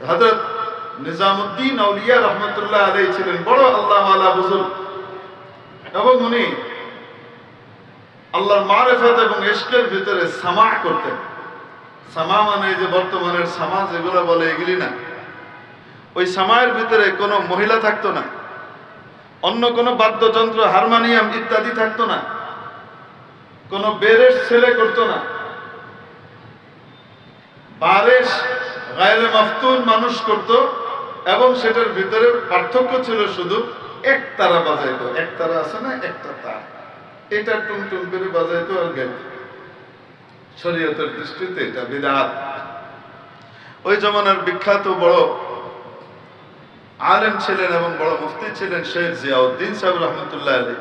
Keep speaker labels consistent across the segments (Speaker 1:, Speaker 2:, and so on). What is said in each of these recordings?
Speaker 1: হযরত নিজামুদ্দিন আউলিয়া রহমতুল্লাহ আলাইহি ছিলেন বড় আল্লাহ ওয়ালা বুজুর্গ, এবং উনি আল্লাহর মারিফত এবং ইশকের ভিতরে সামা করতেন। সামা মানে যে বর্তমানের সামা যেগুলো বলে এগুলি না, ওই সামায়ের ভিতরে কোনো মহিলা থাকতো না, অন্য কোনো বাদ্যযন্ত্র হারমোনিয়াম ইত্যাদি থাকতো না, কোনো বেরেশ ছেলে করতো না, বারেশ গায়রে মাফতুন মানুষ করত, এবং সেটার ভিতরে পার্থক্য ছিল শুধু এক তারা বাজাইতো, এক তারা আছে না একটা তার, এটা টুন টুন করে বাজাইতো আর গেল। শরীয়তের দৃষ্টিতে এটা বিদআত। ওই জমানার বিখ্যাত বড় আলেম ছিলেন এবং বড় মুফতি ছিলেন শেখ জিয়াউদ্দিন সাহেব রহমতুল্লাহ আলাইহি।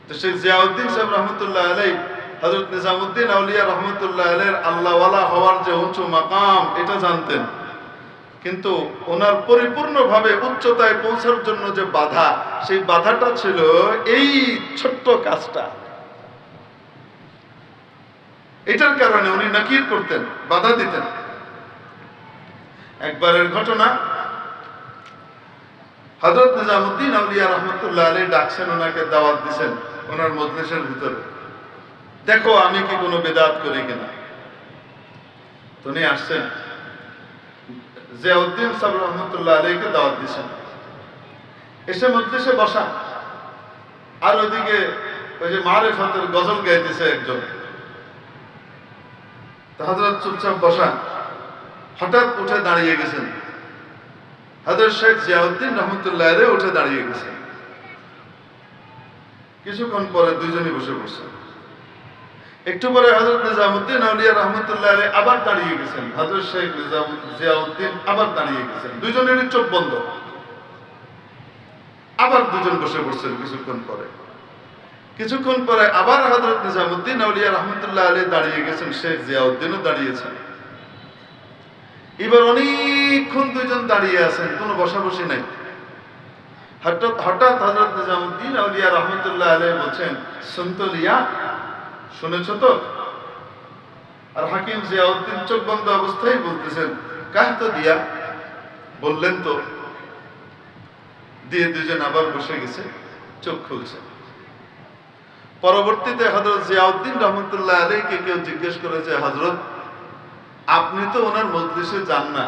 Speaker 1: তো শেখ জিয়াউদ্দিন সাহেব রহমতুল্লাহ আলাইহি হযরত নিজামুদ্দিন আউলিয়া রহমতুল্লাহ আলাইহির আল্লাহওয়ালা হওয়ার যে উঁচু মাকাম এটা জানতেন, কিন্তু ওনার পরিপূর্ণভাবে উচ্চতায় পৌঁছার জন্য যে বাধা, সেই বাধাটা ছিল এই ছোট্ট কাজটা। এটার কারণে উনি নাকির করতেন, বাধা দিতেন। একবারের ঘটনা, হযরত নিজামুদ্দিন আউলিয়া রহমতুল্লাহ আলাইহি ডাকছেন, ওনাকে দাওয়াত দিয়েছেন ওনার মজলিসের ভিতরে, দেখো আমি কি কোনো বিদআত করি কিনা। তো উনি আসছেন, জিয়াউদ্দিন সাহেব রহমতুল্লাহ আলাইহিকে দাওয়াত দিয়েছেন, এসে মজলিসে বসা। আর ওইদিকে ওই যে মারিফতের গজল গাইতেছে একজন, হযরত চুপচাপ বসা, হঠাৎ উঠে দাঁড়িয়ে গেছেন। হযরত শেখ জিয়াউদ্দিন রহমতুল্লাহ আলাইহি উঠে দাঁড়িয়ে গেছেন। কিছুক্ষণ পরে দুইজনই বসে পড়ছেন। একটু পরে হযরত নিজামুদ্দিন আউলিয়া রহমতুল্লাহ আলাইহি আবার দাঁড়িয়ে গেছেন, হযরত শেখ জিয়াউদ্দিন আবার দাঁড়িয়ে গেছেন, দুইজনেরই চোখ বন্ধ। আবার দুজন বসে পড়ছেন। কিছুক্ষণ পরে আবার হযরত নিজামুদ্দিন আউলিয়া রহমতুল্লাহ আলাইহি দাঁড়িয়ে গেছেন, শেখ জিয়াউদ্দিনও দাঁড়িয়েছেন। এবার অনেকক্ষণ দুইজন দাঁড়িয়ে আছেন, কোনো বসাবসি নাই। হঠাৎ হযরত নিজামুদ্দিন আউলিয়া রহমতুল্লাহ আলাইহি বলছেন, শুনতো লিয়া, শুনেছ তো? আর হাকিম জিয়াউদ্দিন চোখ বন্ধ অবস্থায় বলতেছেন, কাহ তো দিয়া, বললেন তো। দিয়ে দুজন আবার বসে গেছে, চোখ খুলছে। পরবর্তীতে হযরত জিয়াউদ্দিন রহমতুল্লাহ আলাইহিকে কেউ জিজ্ঞেস করেছে, হযরত আপনি তো ওনার মজলিসে যান না,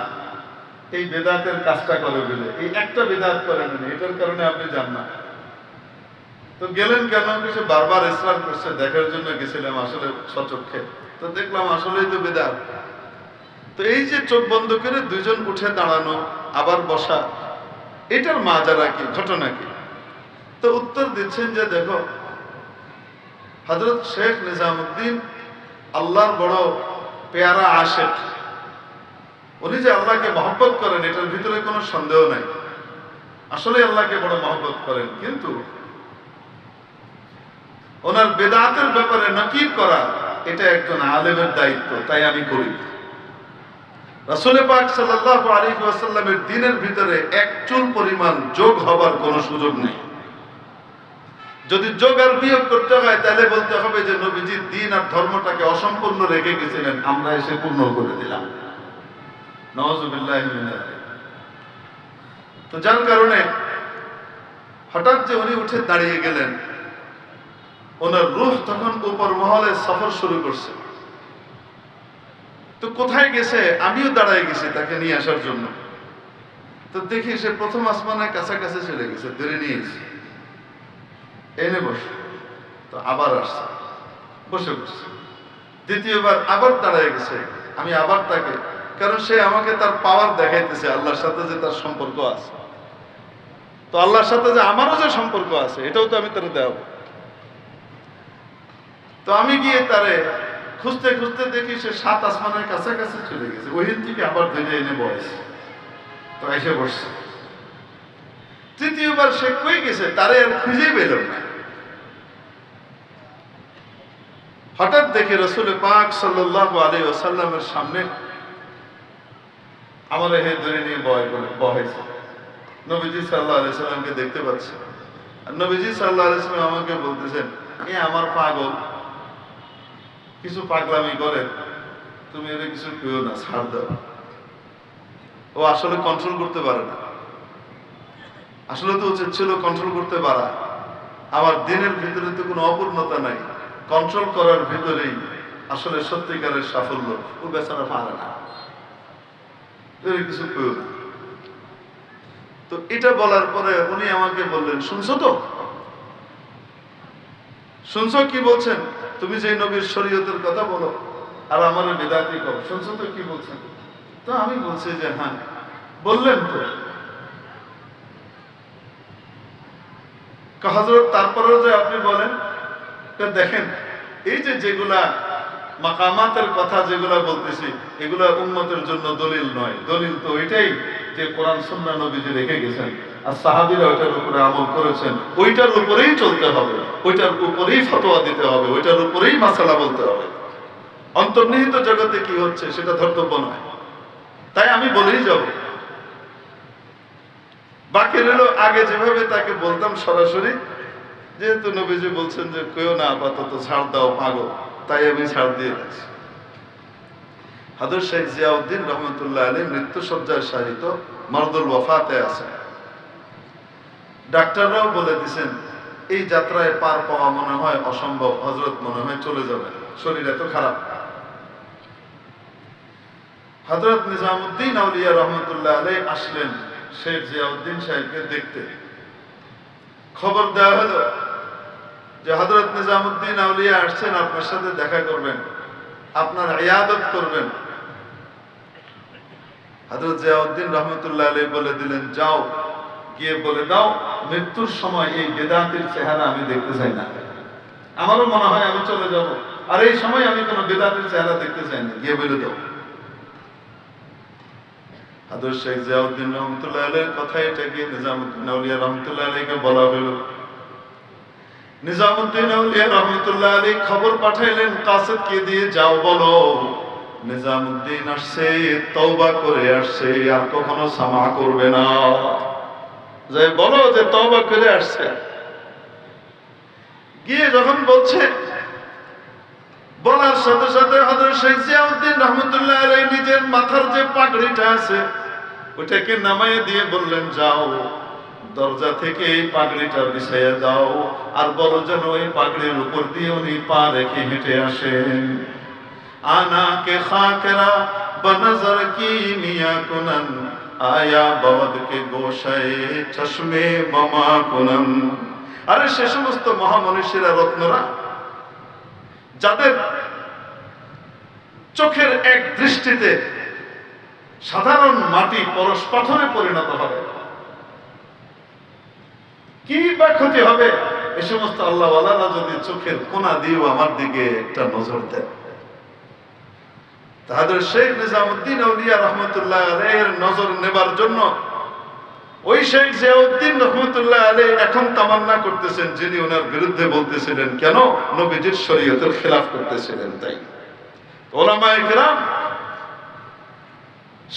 Speaker 1: এই বেদাতের কাজটা করে বলে, এই একটা বেদাত করেন, এটার কারণে আপনি যান না, তো গেলেন কেন? কিছু বারবার ইসরার করছে, দেখার জন্য গেছিলাম আসলে সচক্ষে, তো দেখলাম আসলেই তো বেদাত। তো এই যে চোখ বন্ধ করে দুইজন উঠে দাঁড়ানো আবার বসা, এটার মাজারা কি, ঘটনা কি? তো উত্তর দিচ্ছেন যে দেখো, হযরত শেখ নিজামুদ্দিন আল্লাহর বড় পেয়ারা আশিক, উনি যে আল্লাহকে মহব্বত করেন এটার ভিতরে কোনো সন্দেহ নাই, আসলে আল্লাহকে বড় মহব্বত করেন, কিন্তু ওনার বেদাতের ব্যাপারে নাকির করা এটা একজন আলেমের দায়িত্ব, তাই আমি করি। রাসূল পাক সাল্লাল্লাহু আলাইহি ওয়াসাল্লামের দ্বীনের ভিতরে এক চুল পরিমাণ যোগ হবার কোনো সুযোগ নেই। যদি যোগ আর বিয়োগ করতে হয় তাহলে বলতে হবে যে নবীজি দ্বীন আর ধর্মটাকে অসম্পূর্ণ রেখে গেছিলেন, আমরা এসে পূর্ণ করে দিলাম। নাউযুবিল্লাহি মিন যালিক। তো যার কারণে হঠাৎ যে উনি উঠে দাঁড়িয়ে গেলেন, ওনার রূহ তখন উপর মহলে সফর শুরু করছে। তো কোথায় গেছে? আমিও দাঁড়ায় গেছি তাকে নিয়ে আসার জন্য। তো দেখি সে প্রথম আসমানের কাছাকাছি চলে গেছে, ধরে নিয়েছি, এনে বসে। তো আবার আসছে, বসে বসছে। দ্বিতীয়বার আবার দাঁড়ায় গেছে, আমি আবার তাকে, কারণ সে আমাকে তার পাওয়ার দেখাইতেছে, আল্লাহর সাথে যে তার সম্পর্ক আছে। তো আল্লাহর সাথে যে আমারও যে সম্পর্ক আছে এটাও তো আমি তারে দেখাবো। তো আমি গিয়ে তারে খুঁজতে খুঁজতে দেখি সে 7 আসমানের কাছাকাছি চলে গেছে। ওইখান থেকে আবার ধরে এনে বসে, তো এসে বসছে। তৃতীয়বার সে কই গেছে তারে আর খুঁজে পেল না। হঠাৎ দেখি রাসূল পাক সাল্লাল্লাহু আলাইহি ওয়াসাল্লামের সামনে আমার হে ধরে নিয়ে বহেছে। নবীজি সাল্লাল্লাহু আলাইহি ওয়াসাল্লামকে দেখতে পাচ্ছি, আর নবীজি সাল্লাল্লাহু আলাইহি ওয়াসাল্লাম আমাকে বলতেছেন, এ আমার পাগল, কিছু পাগলামি করে, তুমি এর কিছু কেউ না, ছাড় দাও। ও আসলে কন্ট্রোল করতে পারে না। আসলে তো উচিত ছিল কন্ট্রোল করতে পারা। আমার দিনের ভিতরে তো কোনো অপূর্ণতা নাই, কন্ট্রোল করার ভিতরেই আসলে সত্যিকারের সাফল্য। ও বেচারা পারে না, কিছু কেউ না। তো এটা বলার পরে উনি আমাকে বললেন, শুনছো তো, শুনছো কি বলছেন? তুমি যে নবীর শরীয়তের কথা বলো আর আমার বিদাতি করো, শুনছো তো কি বলছেন? তো আমি বলছি যে হ্যাঁ বললেন তো হযরত, তারপরেও যে আপনি বলেন। দেখেন, এই যে যেগুলা মাকামাতের কথা যেগুলা বলতেছি, এগুলা উম্মতের জন্য দলিল নয়। দলিল তো এটাই যে কোরআন সুন্নাহ নবীজি রেখে গেছেন আর সাহাবীরা ওইটার উপরে আমল করেছেন। ওইটার উপরেই চলতে হবে, ওইটার উপরেই ফতোয়া দিতে হবে, ওইটার উপরেই মাসালা বলতে হবে। অন্তর্নিহিত জগতে কি হচ্ছে সেটা ধর্তব্য নয়। তাই আমি বলেই যাব। বাকি রইল আগে যেভাবে তাকে বলতাম সরাসরি, যেহেতু নবীজি বলছেন যে কেউ না, আপাতত ছাড় দাও পাগল, তাই আমি ছাড় দিয়ে গেছি। হযরত শেখ জিয়াউদ্দিন রহমতুল্লাহ আলাইহি মৃত্যুসজ্জায় শায়িত, মারদুল ওয়াফাতে আছে। ডাক্তাররাও বলে দিয়েছেন এই যাত্রায় পার পাওয়া মনে হয় অসম্ভব, হযরত মনে হয় চলে যাবেন, শরীর এত খারাপ। হযরত নিজামউদ্দিন আউলিয়া রহমতুল্লাহ আলাইহি আসলেন শেখ জিয়াউদ্দিন সাহেবকে দেখতে। খবর দেওয়া হলো যে হযরত নিজামউদ্দিন আউলিয়া আসছেন, আপনার সাথে দেখা করবেন, আপনার ইয়াদত করবেন। হযরত জিয়াউদ্দিন রহমতুল্লাহ আলাইহি বলে দিলেন, যাও গিয়ে বলে দাও মৃত্যুর সময় এই বেদাতের চেহারা আমি দেখতে চাই না। আমারও মনে হয় আমি চলে যাব, আর এই সময় আমি কোনো বেদাতের চেহারা দেখতে চাই না, গিয়ে বলে দাও। হযরত শেখ জিয়াউদ্দিন রহমতুল্লাহ আলাইহির কথা এটা গিয়ে নিজামউদ্দিন আউলিয়া রহমতুল্লাহ আলাইহিকে বলা হলো। নিজামউদ্দিন আউলিয়া রহমতুল্লাহ আলাইহি খবর পাঠাইলেন কাসেদকে দিয়ে, যাও বলো নিজামউদ্দিন আসছে, তওবা করে আসছে, আর কখনো সামা করবে না। যে বলো যে তওবা করে আসছে। গিয়ে যখন বলছে, বলার সাথে সাথে হযরত শেখ জিয়াউদ্দিন রহমতুল্লাহ আলাইহি নিজের মাথার যে পাগড়িটা আছে ওটাকে নামাইয়ে দিয়ে বললেন, যাও দরজা থেকে এই পাগড়িটা বিছাইয়া দাও, আর বলো যেন ওই পাগড়ির উপর দিয়ে উনি পা রেখে হেঁটে আসেন। আনা কে খাকরা বনজর কি মিয়া কুনন, আয়া বওদ কে গোশায়ে চশমে মামা কুনন। আরে সে সমস্ত মহামনীষীরা, রত্নরা, যাদের চোখের এক দৃষ্টিতে সাধারণ মাটি পরশ পাথরে পরিণত হবে, কি বা ক্ষতি হবে? এই সমস্ত আল্লাহওয়ালারা যদি চোখের কোনা দিয়েও আমার দিকে একটা নজর দেন। তাদের শেখ নিজামউদ্দিন আউলিয়া রহমতুল্লাহ আলাইহির নজর নেবার জন্য ওই শেখ জিয়াউদ্দিন রহমতুল্লাহ আলাইহি এখন তামান্না করতেছেন, যিনি ওনার বিরুদ্ধে বলতেছিলেন, কেন নবীজির শরীয়তের খেলাফ করতেছিলেন। তাই ওলামায়ে কেরাম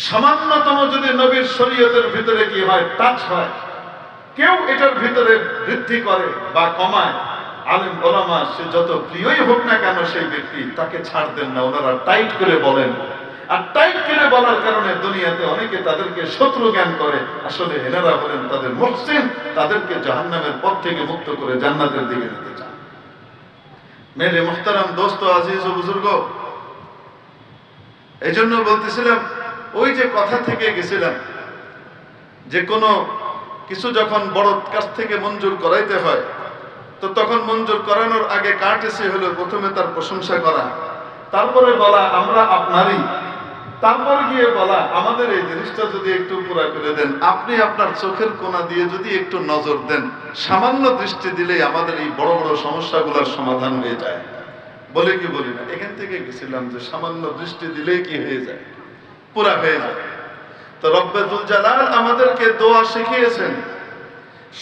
Speaker 1: সামান্যতম যদি নবীর শরীয়তের ভিতরে কি হয়, টাচ হয়, কেউ এটার ভিতরে বৃদ্ধি করে বা কমায়, আলেম ওলামা সে যত প্রিয়ই হোক না কেন সেই ব্যক্তি, তাকে ছাড় দেন না, ওনারা টাইট করে বলেন। আর টাইট করে বলার কারণে দুনিয়াতে অনেকে তাদেরকে শত্রু জ্ঞান করে, আসলে এনারা বলেন তাদের মুহসিন, তাদেরকে জাহান্নামের পথ থেকে মুক্ত করে জান্নাতের দিকে নিতে চান। মেরে মুহতারাম দোস্ত, আজিজ ও বুজুর্গ, এই জন্য বলতেছিলাম, ওই যে কথা থেকে গেছিলাম যে কোনো কিছু যখন বড় কাছ থেকে মঞ্জুর করাইতে হয়, তো তখন মঞ্জুর করানোর আগে কার্টেসি হলো প্রথমে তার প্রশংসা করা, তারপরে বলা আমরা আপনারই, তারপর গিয়ে বলা আমাদের এই জিনিসটা যদি একটু পুরা করে দেন, আপনি আপনার চোখের কোনা দিয়ে যদি একটু নজর দেন, সামান্য দৃষ্টি দিলেই আমাদের এই বড় বড় সমস্যাগুলোর সমাধান হয়ে যায়। বলে কি বলি না? এখান থেকে গেছিলাম যে সামান্য দৃষ্টি দিলেই কি হয়ে যায়, পুরা হয়ে যায়। তো রব্বে যুল জালাল আমাদেরকে দোয়া শিখিয়েছেন,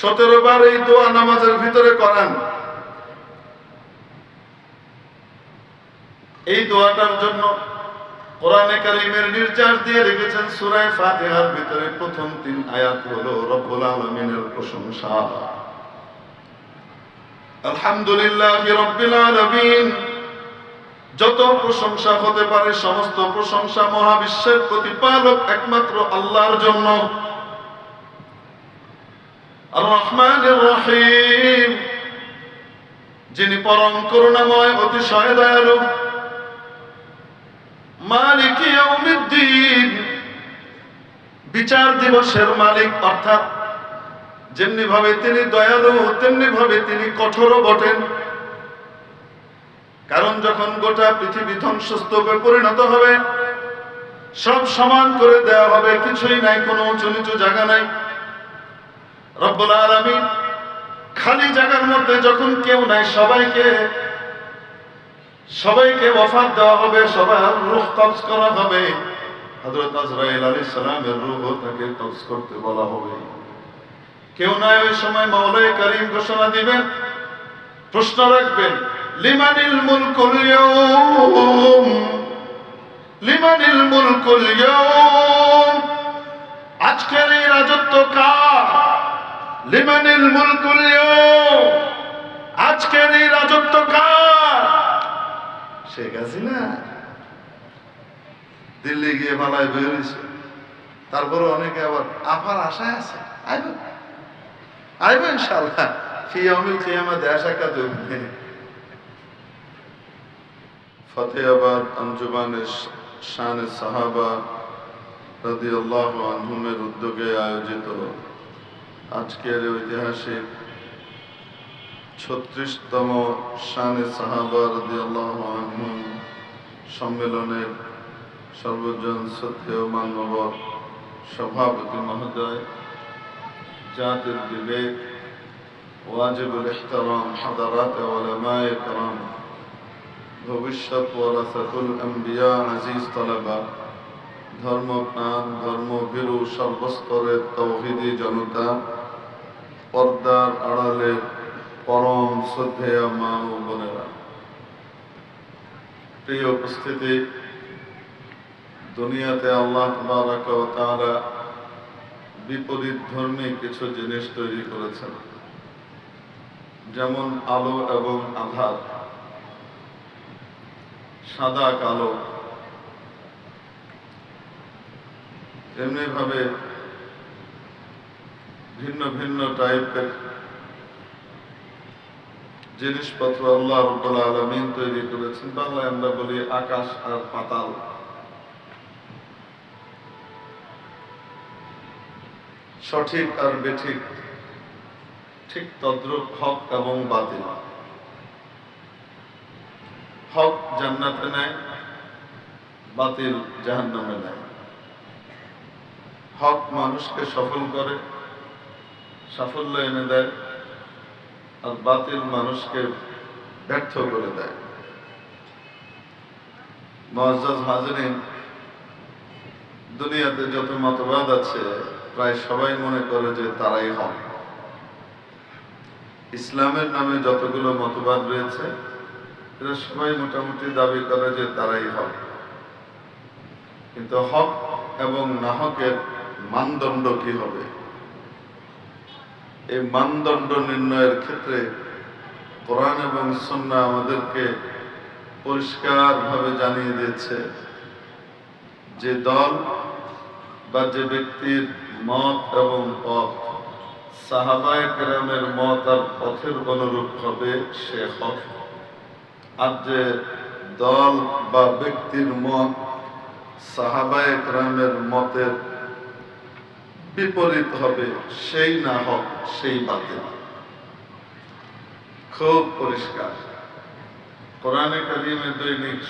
Speaker 1: 17 বার এই দোয়া নামাজের ভিতরে করান। এই দোয়াটার জন্য কোরআনে কারীমের নির্দেশ দিয়ে রেখেছেন, সূরা ফাতিহার ভিতরে প্রথম 3 আয়াত হলো রব্বুল আলামিনের প্রশংসা। আলহামদুলিল্লাহি রাব্বিল আলামিন, যত প্রশংসা হতে পারে সমস্ত প্রশংসা মহাবিশ্বের প্রতিপালক একমাত্র আল্লাহর জন্য। আর রহমানির রহিম, যিনি পরম করুণাময় অতিশয় দয়ালু। মালিক ইয়াউমিদ্দিন, বিচার দিবসের মালিক, অর্থাৎ যেমনি ভাবে তিনি দয়ালু তেমনি ভাবে তিনি কঠোরও বটেন। কারণ যখন গোটা পৃথিবী ধ্বংসস্তূপে পরিণত হবে, সব সমান করে দেওয়া হবে, কিছুই নাই, কোনো উঁচু নিচু জায়গা নাই। রব্বুল আলামিন খালি জায়গার মধ্যে যখন কেউ নাই, সবাইকে ওয়াফাত দেওয়া হবে, সবার রূহ কবজ করা হবে। হযরত আজরাইল আলাইহিস সালামের রূহ তাকে কবজ করতে বলা হবে। কেউ নাই ওই সময় মাওলায়ে কারীম ঘোষণা দিবেন, প্রশ্ন রাখবেন, লিমানিল মুলকুল ইয়াউম, লিমানিল মুলকুল ইয়াউম, আজকের এই রাজত্ব কার? লিমানিল মুলকুল ইয়াউম, আজকের এই রাজত্ব কার? শেখ হাসিনা দিল্লি গিয়ে ভালায় বেরিয়েছে, তারপরে অনেকে আবার আফার আশায় আছে, আইব ইনশাআল্লাহ ফি ইয়াউমিল কিয়ামাত আশাকাত হবে। ফতেহাবাদ আঞ্জুমানে শানে সাহাবা রাদিয়াল্লাহু আনহুমের উদ্যোগে আয়োজিত আজকের ঐতিহাসিক 36তম শানে সাহাবা রাদিয়াল্লাহু আনহুম সম্মেলনের সর্বজন শ্রদ্ধেয় মান্যবর সভাপতি মহোদয়, জাতির বিবেক, ওয়াজিবুল ইহতারাম হাদারাত উলামায়ে কেরাম, ভবিষ্যৎ ওয়ারাসাতুল আম্বিয়া, আজিজ তালাবা, ধর্মপ্রাণ ধর্মভীরু সর্বস্তরের তাওহীদি জনতা, পর্দার আড়ালের পরম শ্রদ্ধেয় মা ও বোনেরা, প্রিয় উপস্থিতি, দুনিয়াতে আল্লাহ তাবারক ওয়া তাআলা বিপরীত ধর্মী কিছু জিনিস তৈরি করেছেন, যেমন আলো এবং আঁধার, সাদা কালো। এমনি ভাবে ভিন্ন ভিন্ন টাইপের জিনিসপত্র আল্লাহ রাব্বুল আলামিন তৈরি করেছেন। বাংলায় আমরা বলি আকাশ আর পাতাল। সঠিক আর বেঠিক, ঠিক তদ্রূপ হক এবং বাতিল। হক জান্নাতে নেয়, বাতিল জাহান্নামে নেয়। হক মানুষকে সফল করে, সাফল্য এনে দেয়, আর বাতিল মানুষকে ব্যর্থ করে দেয়। মুআজ্জাজ হাজিরিন, দুনিয়াতে যত মতবাদ আছে প্রায় সবাই মনে করে যে তারাই হক। ইসলামের নামে যতগুলো মতবাদ রয়েছে এরা সবাই মোটামুটি দাবি করে যে তারাই হক। কিন্তু হক এবং নাহকের মানদণ্ড কি হবে, এই মানদণ্ড নির্ণয়ের ক্ষেত্রে কোরআন এবং সুন্নাহ আমাদেরকে পরিষ্কারভাবে জানিয়ে দিয়েছে যে দল বা যে ব্যক্তির মত এবং পথ সাহাবায়ে কেরামের মত আর পথের অনুরূপ হবে সে হক, আর যে দল বা ব্যক্তির মত সাহাবায়ে কেরামের মতের বিপরীত হবে সেই না হক, সেই বাতিল। খুব পরিষ্কার। কোরআনে কারিমে দৈনিক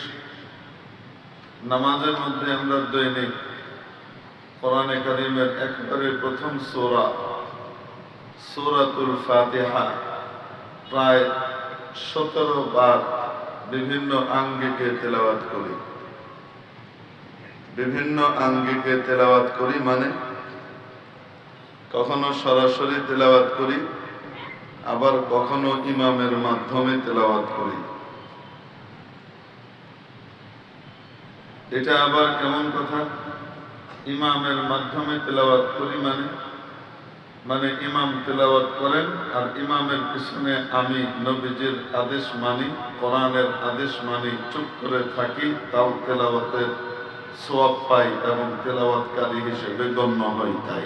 Speaker 1: নামাজের মধ্যে আমরা দৈনিক কোরআনে কারিমের একবারে প্রথম সূরা সূরাতুল ফাতিহা প্রায় 17 বার বিভিন্ন আঙ্গিকে তেলাওয়াত করি। বিভিন্ন আঙ্গিকে তেলাওয়াত করি মানে কখনো সরাসরি তেলাওয়াত করি, আবার কখনো ইমামের মাধ্যমে তেলাওয়াত করি। এটা আবার কেমন কথা? ইমামের মাধ্যমে তেলাওয়াত করি মানে মানে ইমাম তেলাওয়াত করেন আর ইমামের পিছনে আমি নবীজির আদেশ মানি, কোরআনের আদেশ মানি, চুপ করে থাকি, তাও তেলাওয়াতের সওয়াব পাই এবং তেলাওয়াতকারী হিসেবে গণ্য হই। তাই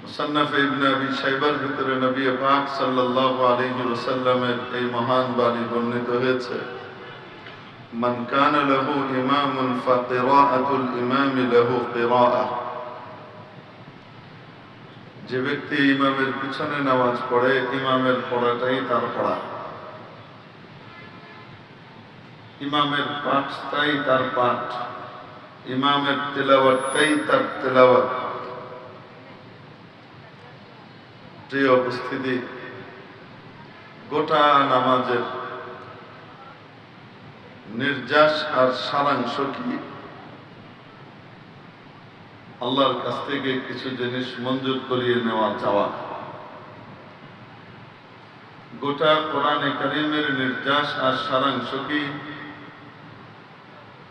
Speaker 1: মুসান্নাফ ইবনে আবি শাইবার ভিতরে নবী পাক সাল্লাল্লাহু আলাইহি ওয়াসাল্লামের এই মহান বাণী বর্ণিত হয়েছে, মান কানা লাহু ইমামুন ফাকিরাআতুল ইমামি লাহু কিরাআহ। যে ব্যক্তি ইমামের পিছনে নামাজ পড়ে, ইমামের পড়াটাই তার পড়া, ইমামের পাঠটাই তার পাঠ, ইমামের তেলাওয়াতটাই তার তেলাওয়াত। প্রিয় উপস্থিতি, গোটা নামাজের নির্যাস আর সারাংশ কি? আল্লাহর কাছ থেকে কিছু জিনিস মঞ্জুর করিয়ে নেওয়া চাওয়া। গোটা কোরআনে কারীমের নির্যাস আর সারাংশ কি?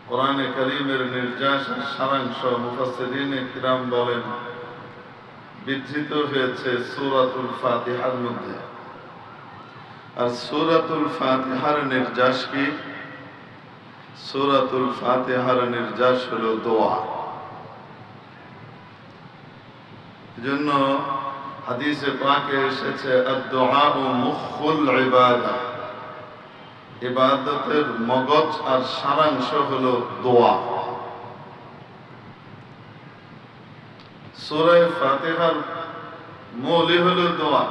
Speaker 1: কোরআনে কারীমের নির্যাস আর সারাংশ মুফাসসিরিনে কিরাম বলেন বিধৃত হয়েছে সূরাতুল ফাতিহার মধ্যে। আর সূরাতুল ফাতিহার নির্যাস কি? সূরাতুল ফাতিহার নির্যাস হলো দোয়া। এজন্য হাদিসে পাকে এসেছে আদ-দুআউ মুখুল ইবাদাহ, ইবাদতের মগজ আর সারাংশ হলো দোয়া। সূরা ফাতিহার মূলই হলো দোয়া।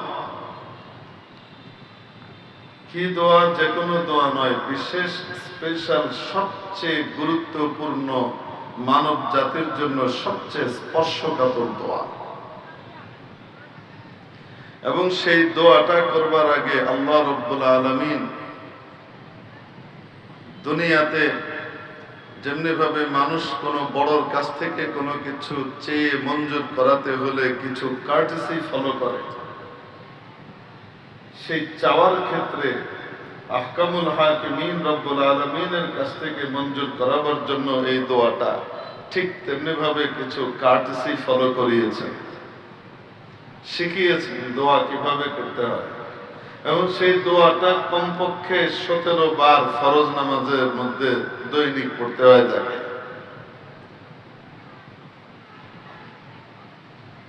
Speaker 1: কি দোয়া? যে কোনো দোয়া নয়, বিশেষ স্পেশাল সবচেয়ে গুরুত্বপূর্ণ মানব জাতির জন্য সবচেয়ে স্পর্শকাতর দোয়া। এবং সেই দোয়াটা করবার আগে আল্লাহ রাব্বুল আলামিন দুনিয়াতে যেমনি ভাবে মানুষ কোনো বড়র কাছ থেকে কোনো কিছু চেয়ে মঞ্জুর করাতে হলে কিছু কার্টেসি ফলো করে, সেই চাওয়ার ক্ষেত্রে আহকামুল হাকিমিন রব্বুল আলামিনের কাছ থেকে মঞ্জুর করাবার জন্য এই দোয়াটা ঠিক তেমনি ভাবে কিছু কার্টেসি ফলো করিয়েছেন, শিখিয়েছেন দোয়া কিভাবে করতে হয়। এবং সেই দোয়াটা কমপক্ষে 17 বার ফরজ নামাজের মধ্যে দৈনিক পড়তে হয় তাকে।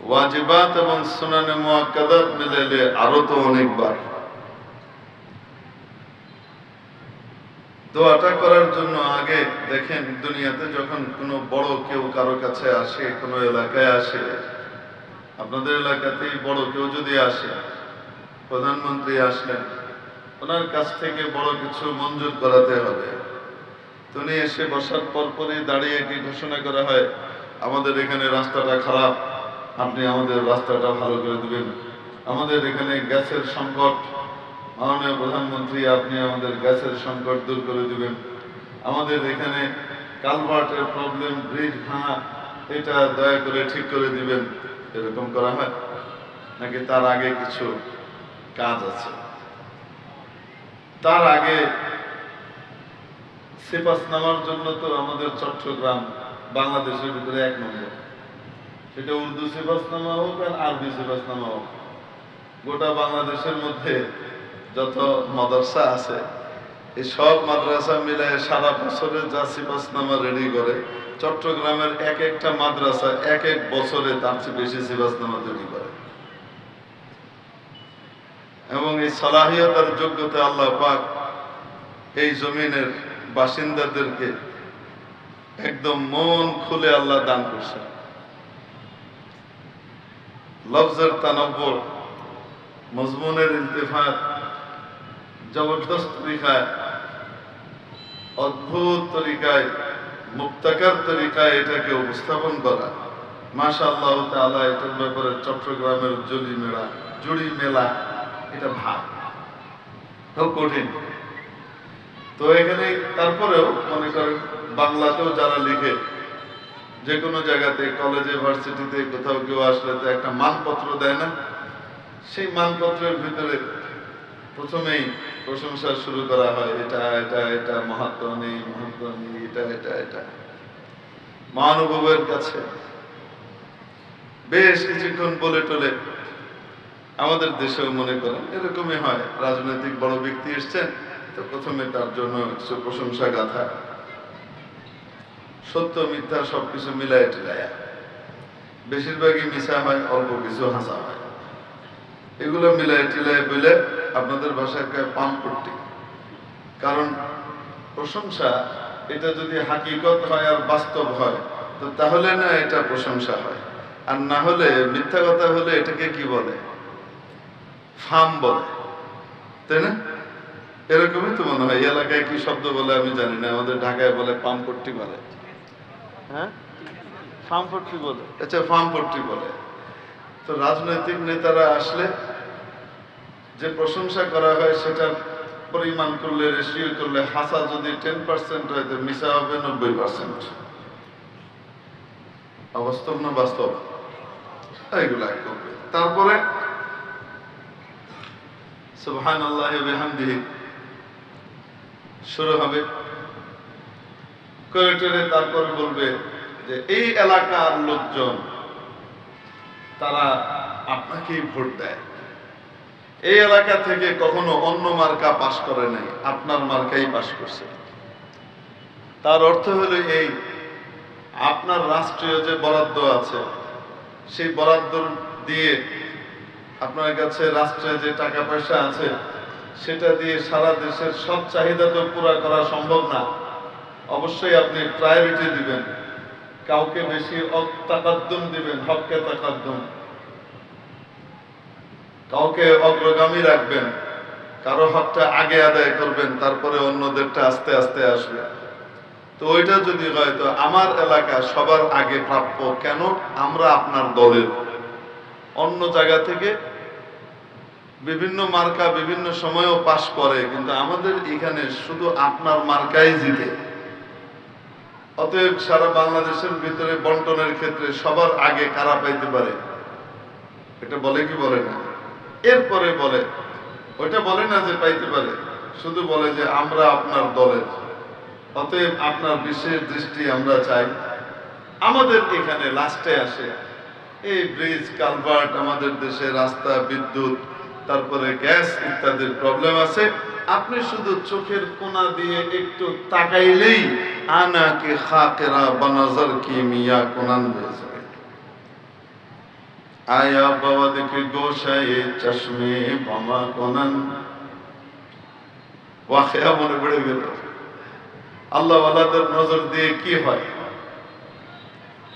Speaker 1: ওয়াজিবাত এবং সুনানে মুআক্কাদাত মিলাইলে আরো তো অনেকবার। দোয়াটা করার জন্য আগে দেখেন, দুনিয়াতে যখন কোনো বড় কেউ কারো কাছে আসে, কোনো এলাকায় আসে, আপনাদের এলাকাতেই বড় কেউ যদি আসে, প্রধানমন্ত্রী আসলেন, ওনার কাছ থেকে বড় কিছু মঞ্জুর করাতে হবে। তিনি এসে বসার পরপরই দাঁড়িয়ে কি ঘোষণা করা হয়, আমাদের এখানে রাস্তাটা খারাপ, আপনি আমাদের রাস্তাটা ভালো করে দিবেন। আমাদের এখানে গ্যাসের সংকট, মাননীয় প্রধানমন্ত্রী আপনি আমাদের গ্যাসের সংকট দূর করে দিবেন। আমাদের এখানে কালভার্টের প্রবলেম, ব্রিজ ভাঙা, এটা দয়া করে ঠিক করে দিবেন। এরকম করা হয় নাকি তার আগে কিছু কাজ আছে? তার আগে সেপাস নামার জন্য তো আমাদের চট্টগ্রাম বাংলাদেশের ভিতরে 1 নম্বর, সেটা উর্দু সেপাস নামা হোক আর আরবি সেপাস নামা হোক। গোটা বাংলাদেশের মধ্যে যত মাদ্রাসা আছে, এই সব মাদ্রাসা মিলায় সারা বছরে যা সিপাস নামা রেডি করে, চট্টগ্রামের এক একটা মাদ্রাসা এক এক বছরে তার চেয়ে বেশি সিপাস নামা তৈরি করে। এবং এই সালাহিয়ত আর যোগ্যতা আল্লাহ পাক এই জমিনের বাসিন্দাদেরকে একদম মন খুলে আল্লাহ দান করছেন। লফজের তানব্বুর, মজমুনের ইলতিফাত, জবরদস্ত তরিকায়, অদ্ভুত তরিকায়, মুক্তাকার তরিকায় এটাকে উপস্থাপন করা, মাশাআল্লাহ তাআলা। এটার ব্যাপারে চট্টগ্রামের জুড়ি মেলা এটা ভাগ খুব কঠিন। তো এখানে তারপরেও মনে করেন বাংলাতেও যারা লিখে, যে কোনো জায়গাতে কলেজে ভার্সিটিতে কোথাও কেউ আসলে তো একটা মানপত্র দেয় না, সেই মানপত্রের ভিতরে প্রথমেই প্রশংসা শুরু করা হয়, এটা এটা এটা মহাত্ম নেই, মহাত্ম নেই, এটা এটা এটা। মহানুভবের কাছে বেশ কিছুক্ষণ বলে টলে আমাদের দেশেও মনে করেন এরকমই হয়, রাজনৈতিক বড় ব্যক্তি এসছেন তো প্রথমে তার জন্য কিছু প্রশংসা গাথা, সত্য মিথ্যা সবকিছু মিলায় টিলায়া, বেশিরভাগই মিশা হয়, অল্প কিছু হাসা হয়, এগুলো মিলায় টিলায় বলে আপনাদের ভাষায় কয় পাম্পট্টি। কারণ প্রশংসা এটা যদি হাকিকত হয় আর বাস্তব হয় তো তাহলে না এটা প্রশংসা হয়, আর না হলে মিথ্যা কথা হলে এটাকে কি বলে, ফার্ম বলে, তাই না? এরকমই তো মনে হয়। এলাকায় কি শব্দ বলে আমি জানি না, আমাদের ঢাকায় বলে পাম্পট্টি বলে, হ্যাঁ ফার্মপট্টি বলে, আচ্ছা ফার্মপট্টি বলে। তো রাজনৈতিক নেতারা আসলে যে প্রশংসা করা হয় সেটার পরিমাণ করলে, রেশিও করলে, হাসা যদি 10% হয় তো মিশা হবে 90%। অবাস্তব না বাস্তব? এইগুলা করবে। তারপরে সুবহানাল্লাহি ওয়া বিহামদিহি শুরু হবে, করে তারপরে বলবে যে এই এলাকার লোকজন তারা আপনাকেই ভোট দেয়, এই এলাকা থেকে কখনো অন্য মার্কা পাশ করে নাই, আপনার মার্কাই পাশ করছে। তার অর্থ হলো এই, আপনার রাষ্ট্রীয় যে বরাদ্দ আছে সেই বরাদ্দ দিয়ে আপনার কাছে রাষ্ট্রে যে টাকা পয়সা আছে সেটা দিয়ে সারা দেশের সব চাহিদা তো পুরা করা সম্ভব না। অবশ্যই আপনি প্রায়োরিটি দিবেন, কাউকে বেশি তাকাদ্দুম দিবেন, হককে তাকাদ্দুম, কাউকে অগ্রগামী রাখবেন, কারো হকটা আগে আদায় করবেন, তারপরে অন্যদেরটা আস্তে আস্তে আসবে। তো ওইটা যদি হয় তো আমার এলাকা সবার আগে প্রাপ্য, কেন? আমরা আপনার দলের। অন্য জায়গা থেকে বিভিন্ন মার্কা বিভিন্ন সময়ও পাশ করে, কিন্তু আমাদের এখানে শুধু আপনার মার্কাই জিতে। অতএব সারা বাংলাদেশের ভিতরে বন্টনের ক্ষেত্রে সবার আগে কারা পাইতে পারে, এটা বলে কি বলে না? এরপরে বলে, ওইটা বলে না যে পাইতে পারে, শুধু বলে যে আমরা আপনার দলের, অতএব আপনার বিশেষ দৃষ্টি আমরা চাই। আমাদের এখানে লাস্টে আসে এই ব্রিজ কালভার্ট, আমাদের দেশে রাস্তা, বিদ্যুৎ, তারপরে গ্যাস ইত্যাদির প্রবলেম আছে। আপনি শুধু চোখের কোনা দিয়ে একটু তাকাইলেই আনা কে খাকেরা বানাজার কি মিয়া কোনান হয়ে যাবে। আয়া বাবা দেখে গোসায়ে চশমে বামা কোনান, ওয়াকিয়া মনে পড়ে গেল। আল্লাহ ওয়ালাদের নজর দিয়ে কি হয়?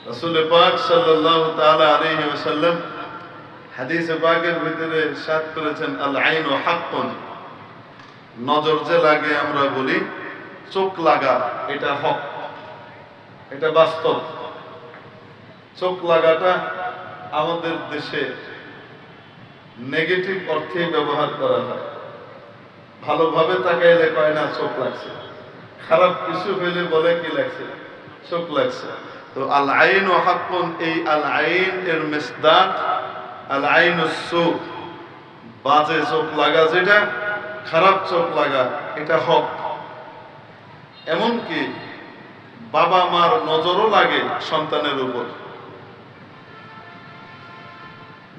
Speaker 1: রাসূল পাক সাল্লাল্লাহু তাআলা আলাইহি ওয়াসাল্লাম হাদিসে পাকের ভিতরে ইরশাদ করেছেন, আল আইনু হাক্কুন, নজর যে লাগে আমরা বলি চোখ লাগা, এটা হক, এটা বাস্তব। চোখ লাগাটা আমাদের দেশে নেগেটিভ অর্থে ব্যবহার করা হয়। ভালোভাবে তাকাইলে কয় না চোখ লাগছে, খারাপ কিছু হইলে বলে কি লাগছে, চোখ লাগছে। তো আল আইন ও হাক্কুন, এই আল আইন এর মিসদাক আল আইনুস সু, বাজে চোখ লাগা, যেটা খারাপ চোখ লাগা, এটা হক। এমনকি বাবা মার নজরও লাগে সন্তানের উপর।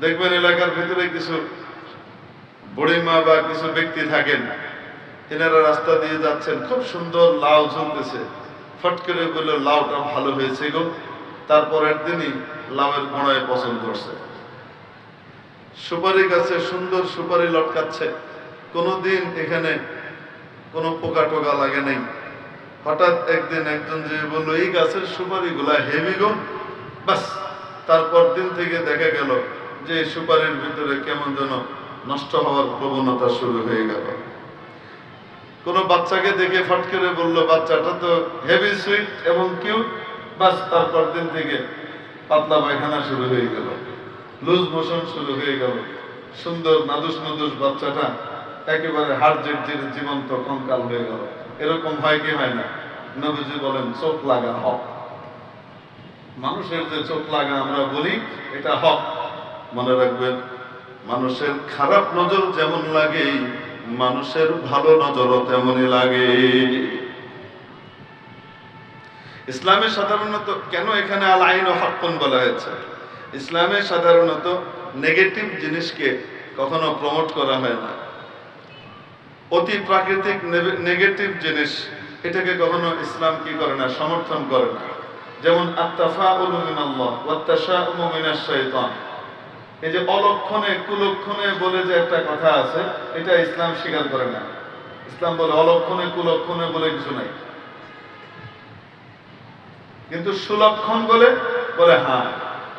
Speaker 1: দেখবেন এলাকার ভিতরে কিছু বুড়িমা বা কিছু ব্যক্তি থাকেন, এনারা রাস্তা দিয়ে যাচ্ছেন, খুব সুন্দর লাউ ঝুলতেছে, ফট করে বললো লাউটা ভালো হয়েছে গো, তারপরের দিনই লাউয়ের গোড়ায় পছন্দ করছে। সুপারি গাছে সুন্দর সুপারি লটকাচ্ছে, কোনোদিন এখানে কোনো পোকা টোকা লাগে নাই। হঠাৎ একদিন একজন যে বললো এই গাছের সুপারি গুলা হেভি গো, বাস তারপর দিন থেকে দেখা গেল যে সুপারির ভিতরে কেমন যেন নষ্ট হওয়ার প্রবণতা শুরু হয়ে গেল। কোন বাচ্চাকে দেখে ফট করে বললো বাচ্চাটা তো হেভি সুইট এবং কিউট, বাস তারপর দিন থেকে পাতলা পায়খানা শুরু হয়ে গেল, লুজ মোশন শুরু হয়ে গেল। সুন্দর নাদুস নাদুস বাচ্চাটা একেবারে হাড় জেড়ে জীবন্ত কঙ্কাল হয়ে গেল। এরকম হয় কি হয় না? নবীজি বলেন চোখ লাগা হক। মানুষের যে চোখ লাগা আমরা বলি এটা হক। মনে রাখবেন, মানুষের খারাপ নজর যেমন লাগে মানুষের ভালো নজরও তেমনই লাগে। ইসলামে সাধারণত কেন এখানে আল আইন ও হাক্কুন বলা হয়েছে? ইসলামে সাধারণত নেগেটিভ জিনিসকে কখনো প্রমোট করা হয় না। অতি প্রাকৃতিক নেগেটিভ জিনিস এটাকে কখনো ইসলাম কি করে না, সমর্থন করে না। যেমন আত-তাফাউলু মিনাল্লাহ ওয়াত তাশাউমু মিনাশ শাইতান, এই যে অলক্ষণে কুলক্ষণে বলে যে একটা কথা আছে, এটা ইসলাম স্বীকার করে না। ইসলাম বলে অলক্ষণে কুলক্ষণে বলে কিছু নাই, কিন্তু সুলক্ষণ বলে হ্যাঁ,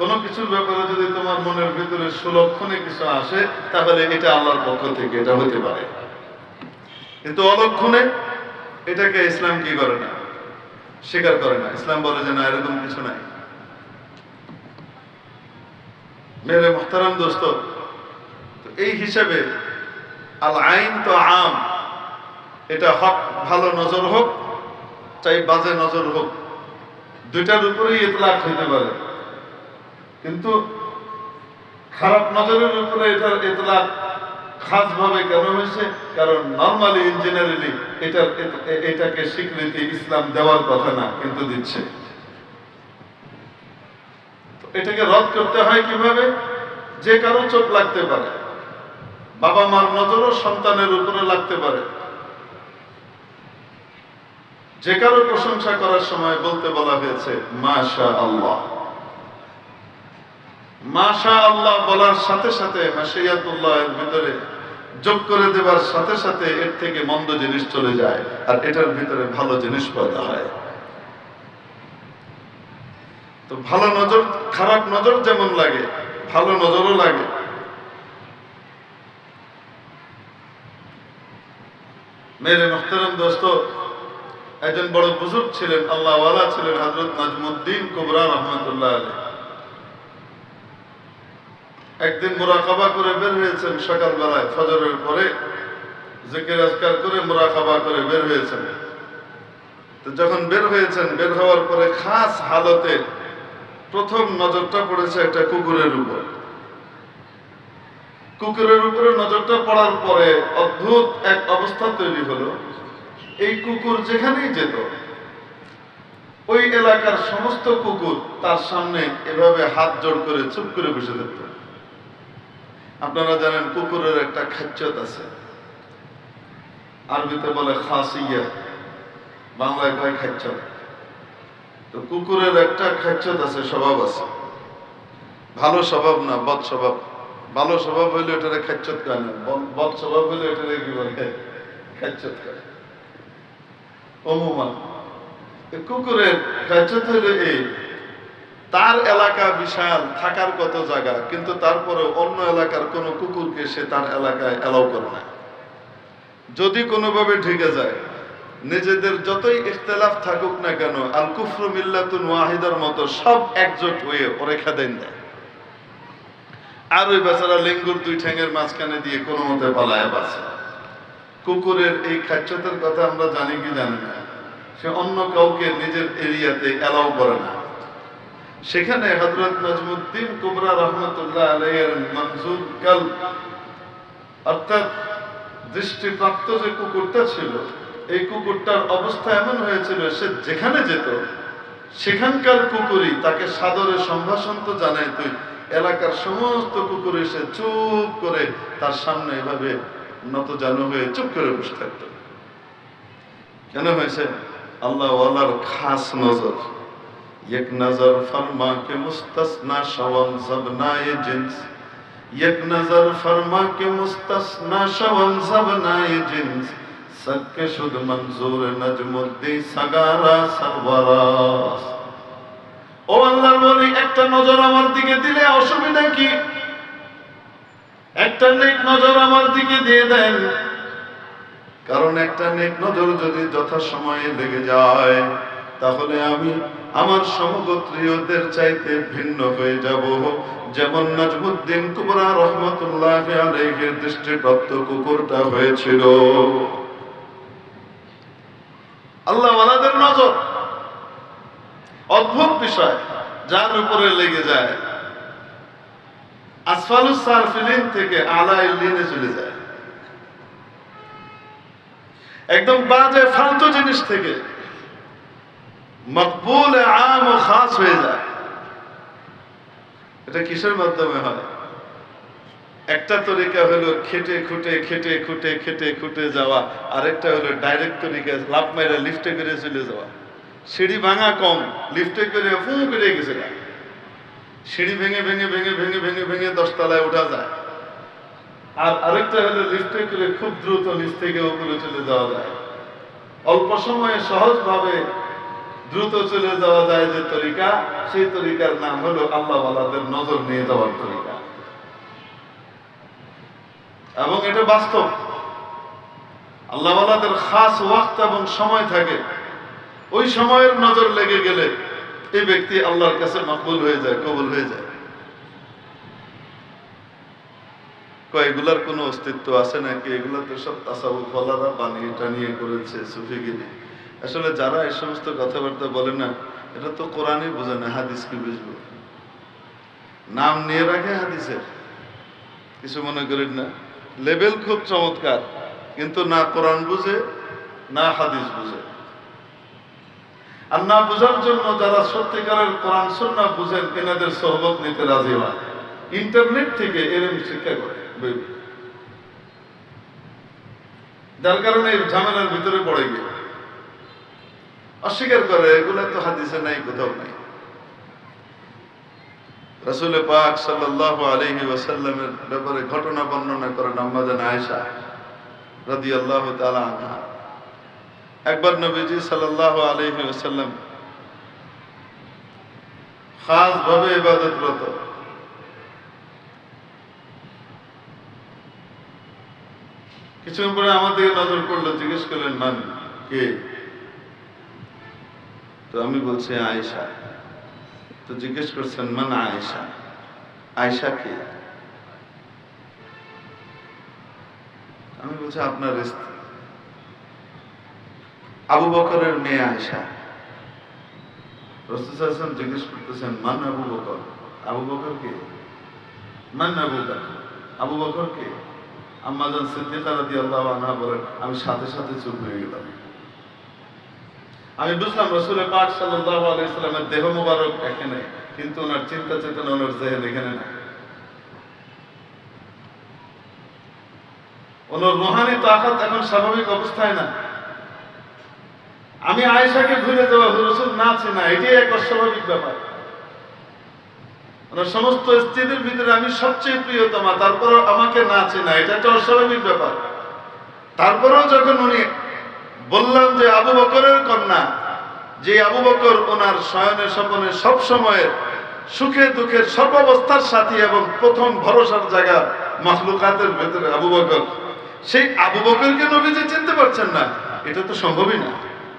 Speaker 1: কোনো কিছুর ব্যাপারে যদি তোমার মনের ভিতরে সুলক্ষণে কিছু আসে তাহলে এটা আল্লাহর পক্ষ থেকে, এটা হতে পারে। কিন্তু অলক্ষণে এটাকে ইসলাম কি করে না, স্বীকার করে না। ইসলাম বলে যে না, এরকম কিছু নাই। মেরে মুহতারাম দোস্ত, এই হিসাবে আল আইন তো আম, এটা হক ভালো নজর হোক চাই বাজে নজর হোক, দুইটার উপরেই ইতলাক হইতে পারে। কিন্তু খারাপ নজরের উপরে এটার ইতলাক খাস ভাবে কেন হয়েছে? কারণ নরমালি ইঞ্জিনিয়ারিং এটাকে স্বীকৃতি ইসলাম দেওয়ার কথা না, কিন্তু দিচ্ছে। এটাকে রদ করতে হয় কিভাবে? যে কারো চোখ লাগতে পারে, বাবা মার নজরও সন্তানের উপরে লাগতে পারে। যে কারো প্রশংসা করার সময় বলতে বলা হয়েছে মাশা আল্লাহ। মাশা আল্লাহ বলার সাথে সাথে মাশিয়াতুল্লাহ এর ভিতরে যোগ করে দেবার সাথে সাথে এর থেকে মন্দ জিনিস চলে যায় আর এটার ভিতরে ভালো জিনিস পয়দা হয়। তো ভালো নজর, খারাপ নজর যেমন লাগে, ভালো নজরও লাগে। মেরে মুহতারাম দোস্ত, একজন বড় বুজুর্গ ছিলেন, আল্লাহ ওয়ালা ছিলেন, হযরত নাজমুদ্দিন কুবরা রাহমাতুল্লাহ আলাইহি। একদিন মুরাকাবা করে বের হয়েছেন সকালবেলায়, ফজরের পরে জিকির আজকার করে মুরাকাবা করে বের হয়েছেন। তো যখন বের হয়েছেন, বের হওয়ার পরে খাস হালতে প্রথম নজরটা পড়েছে একটা কুকুরের উপর। কুকুরের উপরে নজরটা পড়ার পরে অদ্ভুত এক অবস্থা তৈরি হলো। এই কুকুর যেখানেই যেত, ওই এলাকার সমস্ত কুকুর তার সামনে এভাবে হাত জোড় করে চুপ করে বসে থাকত। আপনারা জানেন কুকুরের একটা খাচ্চত আছে, আরবিতে বলে খাসিয়া, বাংলায় কয় খাচ্চত। তো কুকুরের একটা খাচ্চত আছে, স্বভাব আছে। ভালো স্বভাব না, বদ স্বভাব। ভালো স্বভাব হইলে এটারে খাচ্চত কয় না, বদ স্বভাব হইলে এটারে কি বলে, খাচ্চত কয়। অমুমান কুকুরের খাচ্চত হইলে এই, তার এলাকা বিশাল, থাকার কত জায়গা, কিন্তু তারপরে অন্য এলাকার কোন কুকুরকে সে তার এলাকায় এলাও করে না। যদি কোনোভাবে ঢেকে যায়, নিজেদের যতই ইখতিলাফ থাকুক না কেন, আল কুফরু মিল্লাতুন ওয়াহিদার মতো সব একজোট হয়ে ওরে খেদাইন দেয়। আর ওই বেচারা লেঙ্গুর দুই ঠ্যাঙের মাঝখানে দিয়ে কোনো মতে পালায় বাঁচে। কুকুরের এই খাচ্চতের কথা আমরা জানি কি জানি না, সে অন্য কাউকে নিজের এরিয়াতে এলাও করে না। সেখানে হযরত নাজমুদ্দিন কুবরা রাহমাতুল্লাহ আলাইহির মনজুর কলব, অর্থাৎ দৃষ্টিপ্রাপ্ত যে কুকুরটা ছিল, এই কুকুরটার অবস্থা এমন হয়েছিল, সে যেখানে যেত সেখানকার কুকুরই তাকে সাদরে সম্ভাষণ তো জানায়, তুই এলাকার সমস্ত কুকুর এসে চুপ করে তার সামনে এভাবে নত জানু হয়ে চুপ করে বসে থাকত। কেন হয়েছে? আল্লাহ ওয়ালার খাস নজর। एक नजर फरमा के मुस्तस्ना शवन सबनाए जिन्स, एक नजर फरमा के मुस्तस्ना शवन सबनाए जिन्स, सबके शुद्ध मंजूर नजमुद्दीन सगारा सरवरास। ও আল্লাহর ওলি, একটা নজর আমার দিকে দিলে অসুবিধা কি? একটা নেক নজর আমার দিকে দিয়ে দেন, কারণ একটা নেক নজর যদি যথাসময়ে লেগে যায় তাহলে আমি আমার সমগোত্রীয়দের চাইতে ভিন্ন হয়ে যাব, যেমন নাজমুদ্দিন কুবরা রাহমাতুল্লাহি আলাইহির দৃষ্টিপ্রাপ্ত কুকুরটা হয়েছিল। আল্লাহ ওয়ালাদের নজর অদ্ভুত বিষয়, যার উপরে লেগে যায় আসফালুস সারফিলিন থেকে আলা ইল্লিনে চলে যায়। একদম বাজে ফালতু জিনিস থেকে মকবুল আম ও খাস হয়ে যায়। এটা কিসের মাধ্যমে হয়? একটা তরিকা হলো খেটে খুঁটে খেটে খুঁটে খেটে খুঁটে যাওয়া, আরেকটা হলো ডাইরেক্ট তরিকা, লাফ মাইরা লিফটে করে চলে যাওয়া। সিঁড়ি ভাঙা কম, লিফটে করে ফু করে গেছে, সিঁড়ি ভেঙে ভেঙে ভেঙে ভেঙে ভেঙে ভেঙে 10 তলায় ওঠা যায়। আর আরেকটা হলো লিফটে করে খুব দ্রুত নিচ থেকে উপরে চলে যাওয়া যায়। অল্প সময়ে সহজভাবে দ্রুত চলে যাওয়া যায় যে তরিকা, সেই তরিকার নাম হলো আল্লাহ ওয়ালাদের নজর নিয়ে যাওয়ার তরিকা। এবং এটা বাস্তব, আল্লাহ ওয়ালাদের খাস ওয়াক্ত এবং সময় থাকে, ওই সময়ের নজর লেগে গেলে এই ব্যক্তি আল্লাহর কাছে মকবুল হয়ে যায়, কবুল হয়ে যায়। এগুলার কোনো অস্তিত্ব আছে নাকি? এগুলো তো সব তাসাউফ ওয়ালারা বানিয়ে টানিয়ে করেছে, সুফিগিরি। আসলে যারা এই সমস্ত কথাবার্তা বলে না, এটা তো কোরআনই বোঝে না, হাদিস কি বুঝবো? নাম নিয়ে রাখে হাদিসের, কিছু মনে করেন না। লেভেল খুব চমৎকার, কিন্তু না কোরআন বুঝে না হাদিস বুঝে। আর না বোঝার জন্য যারা সত্যিকারের কোরআন সুন্নাহ বুঝেন, এনাদের সোহবত নিতে রাজি হয়, ইন্টারনেট থেকে এরকম শিক্ষা করে, যার কারণে এই ঝামেলার ভিতরে পড়ে গিয়ে অস্বীকার করে এগুলা তো হাদিসে নাই, কোথাও নাই। রাসূল পাক সাল্লাল্লাহু আলাইহি ওয়াসাল্লামের ব্যাপারে ঘটনা বর্ণনা করেন আম্মা জান আয়েশা রাদিয়াল্লাহু তাআলা আনহা। একবার নবীজি সাল্লাল্লাহু আলাইহি ওয়াসাল্লাম খাস ভাবে ইবাদতরত, কিছুক্ষণ পরে আমাদের নজর করলো, জিজ্ঞেস করলেন মান কে? তো আমি বলছি আয়েশা। তো জিজ্ঞেস করছেন মান আয়েশা, আয়েশা কে? আমি বলছি আপনার স্ত্রী, আবু বকরের মেয়ে আয়েশা। রাসূল সাল্লাল্লাহু আলাইহি ওয়াসাল্লাম জিজ্ঞেস করতেছেন মান আবু বকর, আবু বকর কে? মান আবু বকর, আবু বকর কে? আম্মা জান সিদ্দিকা রাদিয়াল্লাহু আনহা বলেন, আমি সাথে সাথে চুপ হয়ে গেলাম। আমি বুঝলাম রাসূল পাক সাল্লাল্লাহু আলাইহি ওয়াসাল্লামের দেহ মোবারক এখানে, কিন্তু ওনার চিন্তা চেতনা, ওনার জেহেন এখানে না। ওনার রূহানি তাকাত এখন স্বাভাবিক অবস্থায় না। আমি আয়েশাকে ভুলে যাওয়া, রাসূল না চেনা, এটাই এক অস্বাভাবিক ব্যাপার। ওনার সমস্ত স্ত্রীদের ভিতরে আমি সবচেয়ে প্রিয়তমা, তারপরেও আমাকে না চেনা, এটা একটা অস্বাভাবিক ব্যাপার। তারপরেও যখন উনি বললাম যে আবু বকরের কন্যা, যে আবু বকর ওনার শয়নে স্বপনে সব সময়ের সুখে দুঃখের সর্বাবস্থার সাথী এবং প্রথম ভরসার জায়গা মাখলুকাতের ভেতরে আবু বকর, সেই আবু বকরকে নবীজি চিনতে পারছেন না, এটা তো সম্ভবই না।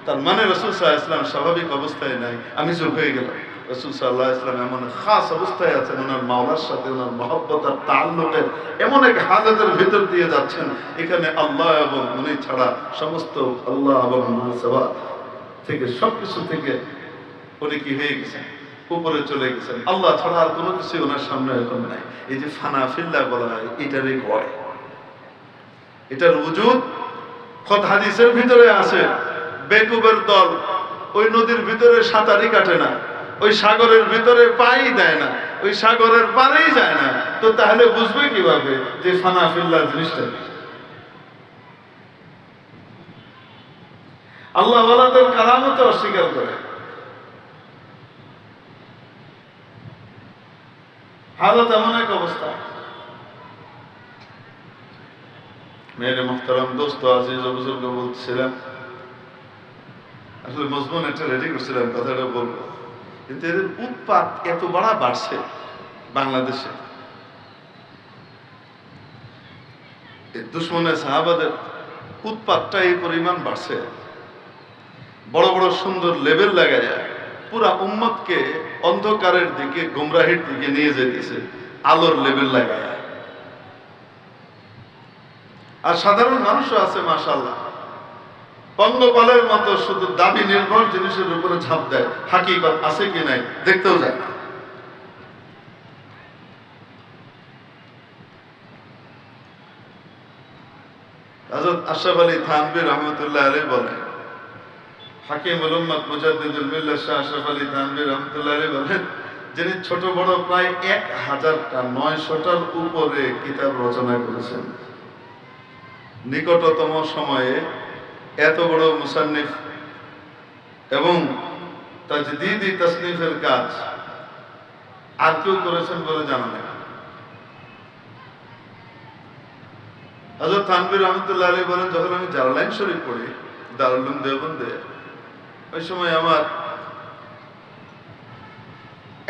Speaker 1: তার মানে রাসূল সাল্লাল্লাহু আলাইহি ওয়াসাল্লাম স্বাভাবিক অবস্থায় নাই। আমি চুপ হয়ে গেলাম। রাসূল সাল্লাল্লাহু আলাইহি ওয়াসাল্লাম এমন খাস অবস্থায় আছেন, ওনার মাওলার সাথে ওনার মহব্বত আর তাআল্লুকের এমন এক হালাতের ভিতর দিয়ে যাচ্ছেন, এখানে আল্লাহ এবং উনি ছাড়া সমস্ত আল্লাহ এবং মাহসবা থেকে সবকিছু থেকে উনি কি হয়ে গেছেন, উপরে চলে গেছেন। আল্লাহ ছাড়া আর কোনো কিছু ওনার সামনে এখন নাই। এই যে ফানা ফিল্লাহ বলা হয়, এটারই ভয়, এটার ওজুদ খত হাদিসের ভিতরে আছে। বেকুবের দল ওই নদীর ভিতরে সাঁতারই কাটে না, ওই সাগরের ভিতরে পাই দেয় না, ওই সাগরের পারেই যায় না। তো তাহলে বুঝবে কিভাবে যে ফানা ফিল্লাহ জিনিসটা? আল্লাহ ওয়ালাদের কারামত অস্বীকার করে। হালত এমন এক অবস্থা। মেরে মুহতারাম দোস্ত আজিজ বুজুর্গ বলছিলাম, আসলে মজমুন একটা রেডি করছিলাম, কথাটা বলবো, কিন্তু এদের উৎপাত এত বাড়ছে বাংলাদেশে। দুশমনে সাহাবাদের উৎপাতটা এই পরিমাণ বাড়ছে, বড় বড় সুন্দর লেবেল লাগায় পুরা উম্মতকে অন্ধকারের দিকে, গুমরাহির দিকে নিয়ে যেতেছে, আলোর লেবেল লাগায়। আর সাধারণ মানুষও আছে মাশাআল্লাহ, পঙ্গপালের মতো শুধু দাবি নির্ভর জিনিসের উপরে ঝাঁপ দেয়, হাকিকত আছে কি নাই দেখতেও যায় না। হযরত আশরাফ আলী থানভী রাহমাতুল্লাহ আলাইহি বলেন, হাকিমুল উম্মত মুজাদ্দিদুল মিল্লাত শাহ আশরাফ আলী থানভী রাহমাতুল্লাহ আলাইহি বলেন, যিনি ছোট বড় প্রায় 1000টা 900টার উপরে কিতাব রচনা করেছেন। নিকটতম সময়ে এত বড় মুসান্নিফ এবং তাজদীদি তাসনিফের কাজ আর কেউ করেছেন বলে জানা নেই। হযরত থানভী রহমাতুল্লাহ আলাইহি বলেন, যখন আমি জালালাইন শরীফ পড়ি দারুল উলুম দেওবন্দে, ওই সময় আমার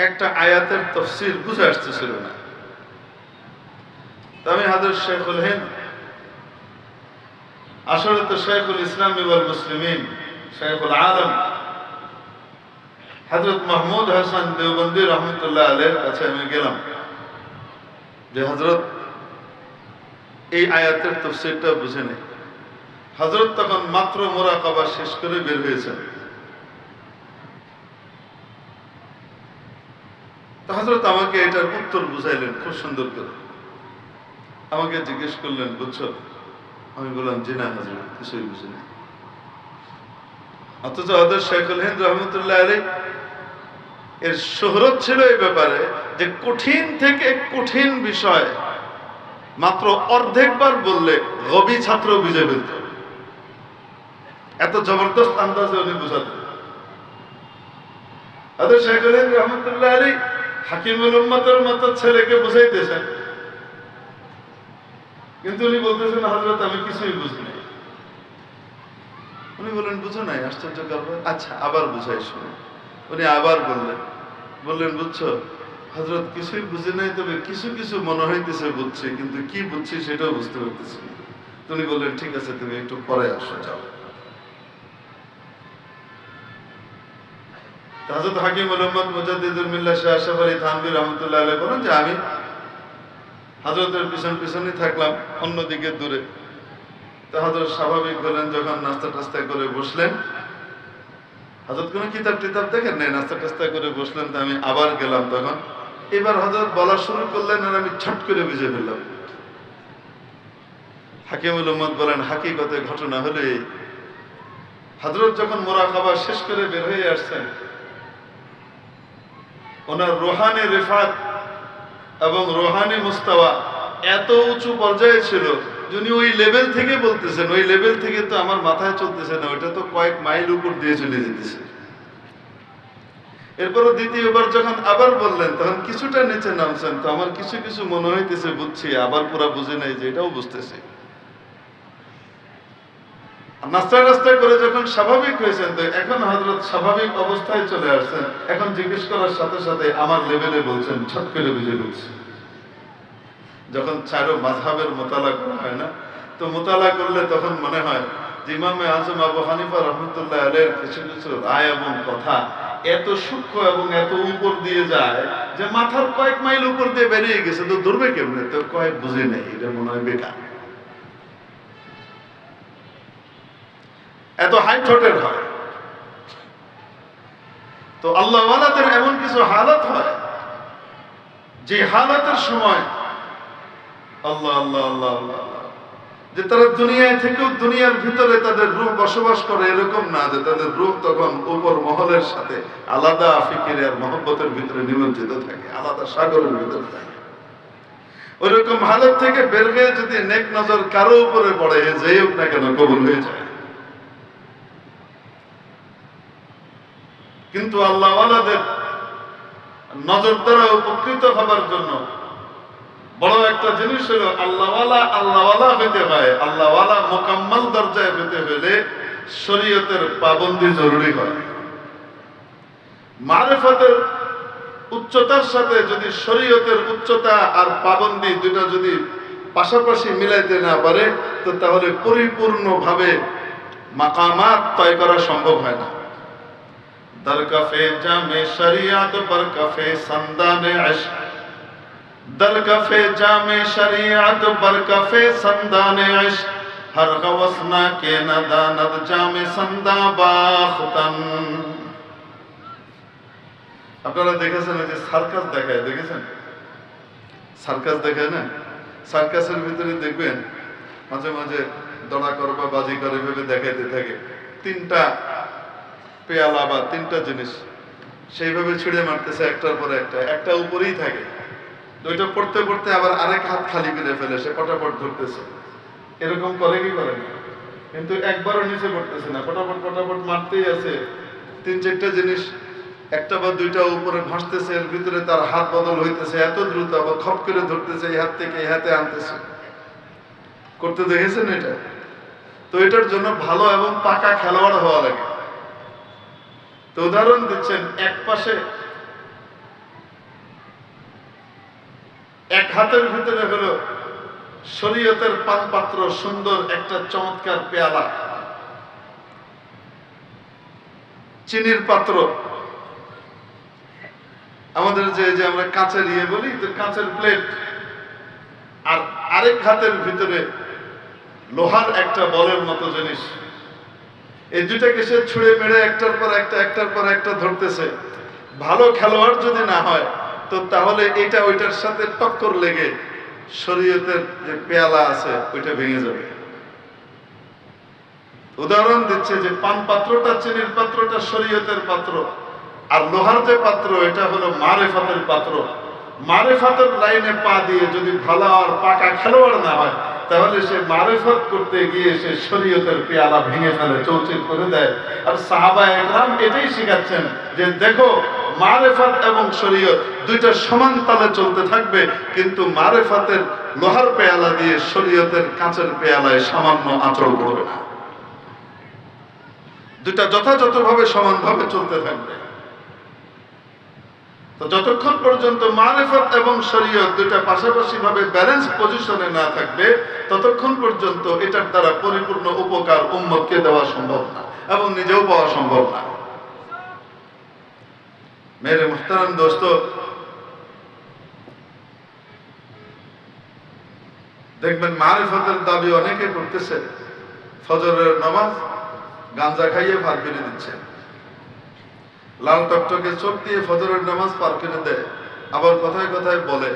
Speaker 1: একটা আয়াতের তাফসীর বুঝে আসতেছিল না। আমি হযরত শেখুল হিন্দ, আসলে তো শেখুল ইসলাম ওয়াল মুসলিমিন, শেখুল আলম হযরত মাহমুদ হাসান দেওবন্দি রহমতুল্লাহ আলাইহির কাছে আমি গেলাম যে হযরত এই আয়াতের তাফসীরটা বুঝে নেই। হযরত তখন মাত্র মুরাকাবা শেষ করে বের হয়েছেন। তো হযরত আমাকে এটার উত্তর বুঝাইলেন খুব সুন্দর করে। আমাকে জিজ্ঞেস করলেন, বুঝছো? আমি বললাম, জি না হযরত, কিছুই বুঝি না। অথচ হযরত শেখুল হিন্দ রহমতুল্লাহ আলাইহি এর শোহরত ছিল এই ব্যাপারে যে কঠিন থেকে কঠিন বিষয় মাত্র অর্ধেকবার বললে গবি ছাত্র বুঝে ফেলত। এত জবরদস্ত আন্দাজে উনি বুঝাতেন। হযরত শেখুল হিন্দ রহমতুল্লাহ আলাইহি হাকিমুল উম্মতের মতো ছেলেকে বুঝাইতেছেন, কিন্তু উনি বলতেছেন, হযরত আমি কিছুই বুঝি নাই। উনি বলেন, বুঝো নাই? আশ্চর্য ব্যাপার। আচ্ছা, আবার বুঝাই শুনে। উনি আবার বললেন, বুঝছো হযরত, কিছুই বুঝি নাই, তবে কিছু কিছু মনে হইতেছে বুঝছি, কিন্তু কি বুঝছি সেটাও বুঝতে পারতেছি না। উনি বললেন, ঠিক আছে, তুমি একটু পরে আসো, যাও। হযরত হাকিমুল উম্মত মুজাদ্দিদুল মিল্লাহ শাহ আশরাফ আলী থানভী রহমাতুল্লাহ আলাইহি বলেন যে আমি হযরতের পিছনেই থাকলাম, অন্যদিকে দূরে। তো হযরত স্বাভাবিক হলেন, যখন নাস্তা টাস্তা করে বসলেন, হযরত কোনো কিতাব টিতাব দেখেন নাই, নাস্তা টাস্তা করে বসলেন। তো আমি আবার গেলাম, তখন এবার হযরত বলা শুরু করলেন, আর আমি ছট করে বুঝে ফেললাম। হাকিমুল উম্মত বলেন, হাকিকতে ঘটনা হলে হযরত যখন মুরাকাবা শেষ করে বের হয়ে আসছেন, ওনার রুহানি রিফাত এবং রুহানি মুস্তাওয়া এত উঁচু পর্যায়ে ছিল, যিনি ওই লেভেল থেকে বলতেছেন, ওই লেভেল থেকে তো আমার মাথায় চলতেছে না, ওইটা তো কয়েক মাইল উপর দিয়ে চলে যেতেছে। এরপরও দ্বিতীয়বার যখন আবার বললেন, তখন কিছুটা নিচে নামছেন। তো আমার কিছু কিছু মনে হইতেছে বুঝছি, আবার পুরা বুঝে নাই যে এটাও বুঝতেছি। নাস্তা নাস্তা করে যখন স্বাভাবিক হয়েছেন, তো এখন হযরত স্বাভাবিক অবস্থায় চলে আসছেন। এখন জিজ্ঞেস করার সাথে সাথে আমার লেভেলে বলছেন, ছট করে বুঝে ফেলছি। যখন চারো মাযহাবের মোতালা করা হয় না, তো মোতালা করলে তখন মনে হয় যে ইমামে আযম আবু হানিফা রাহমাতুল্লাহ আলাইহির কিছু কিছু রায় এবং কথা এত সূক্ষ্ম এবং এত উপর দিয়ে যায় যে মাথার কয়েক মাইল উপর দিয়ে বেরিয়ে গেছে। তো ধরবে কেমনে? তো কয়েক বুঝে নেই, এটা মনে হয় বেকার। এত হাই থটের হয়। তো আল্লাহওয়ালাদের এমন কিছু হালাত হয় যে হালাতের সময় আল্লাহ আল্লাহ আল্লাহ আল্লাহ, যে তারা দুনিয়ায় থেকেও দুনিয়ার ভিতরে তাদের রূহ বসবাস করে, এরকম না যে তাদের রূহ তখন উপর মহলের সাথে আলাদা ফিকির আর মহব্বতের ভিতরে নিমজ্জিত থাকে, আলাদা সাগরের ভিতরে থাকে। ওইরকম হালত থেকে বের হয়ে যদি নেক নজর কারো উপরে পড়ে, যেই হোক না কেন, কবুল হয়ে যায়। কিন্তু আল্লাহওয়ালাদের নজর দ্বারা উপকৃত হবার জন্য বড় একটা জিনিস হলো, আল্লাহওয়ালা হইতে হয়। আল্লাহওয়ালা মোকাম্মল দরজায় হইতে হলে শরীয়তের পাবন্দি জরুরি হয়। মারিফতের উচ্চতার সাথে যদি শরীয়তের উচ্চতা আর পাবন্দি দুটা যদি পাশাপাশি মিলাইতে না পারে, তো তাহলে পরিপূর্ণভাবে মাকামাত তয় করা সম্ভব হয় না। در کفے جامع شریعت پر کفے سندان عشق، در کفے جامع شریعت پر کفے سندان عشق، ہر غوثنا کے نداند جامع سندہ باختن। আপনারা দেখেছেন যে সার্কাস দেখায়, দেখেছেন? সার্কাস দেখায় না? সার্কাসের ভিতরে দেখবেন মাঝে মাঝে দড়া করবা বাজি করে ভেবে দেখাইতে থাকে তিনটা পেয়ালা বা তিনটা জিনিস, সেইভাবে ছুঁড়ে মারতেছে একটার পর একটা, একটা উপরেই থাকে। তো ওইটা পড়তে পড়তে আবার আরেক হাত খালি করে ফেলে, সে পটাপট ধরতেছে। এরকম করে কি করে না? কিন্তু একবারও নিচে পড়তেছে না, পটাপট পটাপট মারতেই আছে। তিন চারটা জিনিস একটা বা দুইটা উপরে ভাসতেছে, এর ভিতরে তার হাত বদল হইতেছে এত দ্রুত, আবার খপ করে ধরতেছে, এই হাত থেকে এই হাতে আনতেছে। করতে দেখেছেন এটা? তো এটার জন্য ভালো এবং পাকা খেলোয়াড় হওয়া লাগে। তো উদাহরণ দিচ্ছেন, এক পাশে এক হাতের ভিতরে হলো শরীয়তের পান পাত্র, সুন্দর একটা চমৎকার পেয়ালা, চিনির পাত্র, আমাদের যে আমরা কাঁচের ইয়ে বলি, তো কাঁচের প্লেট। আর আরেক হাতের ভিতরে লোহার একটা বলের মতো জিনিস। এই দুটাকে সে ছুঁড়ে মেরে একটার পর একটা, একটার পর একটা ধরতেছে। ভালো খেলোয়াড় যদি না হয়, তো তাহলে এটা ওইটার সাথে টক্কর লেগে শরীয়তের যে পেয়ালা আছে ওইটা ভেঙে যাবে। উদাহরণ দিচ্ছে যে পান পাত্রটা, চিনির পাত্রটা শরীয়তের পাত্র, আর লোহার যে পাত্র এটা হলো মারেফাতের পাত্র। মারেফাতের লাইনে পা দিয়ে যদি ভালো আর পাকা খেলোয়াড় না হয়, তাহলে সে মারেফত করতে গিয়ে সে শরীয়তের পেয়ালা ভেঙে ফেলে, চৌচির করে দেয়। আর সাহাবায়ে কেরাম এটাই শিখাচ্ছেন যে দেখো, মারেফাত এবং শরীয়ত দুইটা সমান তালে চলতে থাকবে, কিন্তু মারেফাতের লোহার পেয়ালা দিয়ে শরীয়তের কাঁচের পেয়ালায় সামান্য আঁচড় করবে না। দুইটা যথাযথভাবে সমানভাবে চলতে থাকবে। তো যতক্ষণ পর্যন্ত মারিফত এবং শরীয়ত দুইটা পাশাপাশি ভাবে ব্যালেন্স পজিশনে না থাকবে, ততক্ষণ পর্যন্ত এটার দ্বারা পরিপূর্ণ উপকার উম্মতকে দেওয়া সম্ভব না এবং নিজেও পাওয়া সম্ভব না। মেরে মুহতারাম দোস্ত, দেখবেন মারিফতের দাবি অনেকে করতেছে, ফজরের নামাজ গাঞ্জা খাইয়ে পার করে দিচ্ছে, লাল টকটকে চোখ দিয়ে ফজরের নামাজ পার করে দেয়। আবার কথায় কথায় বলে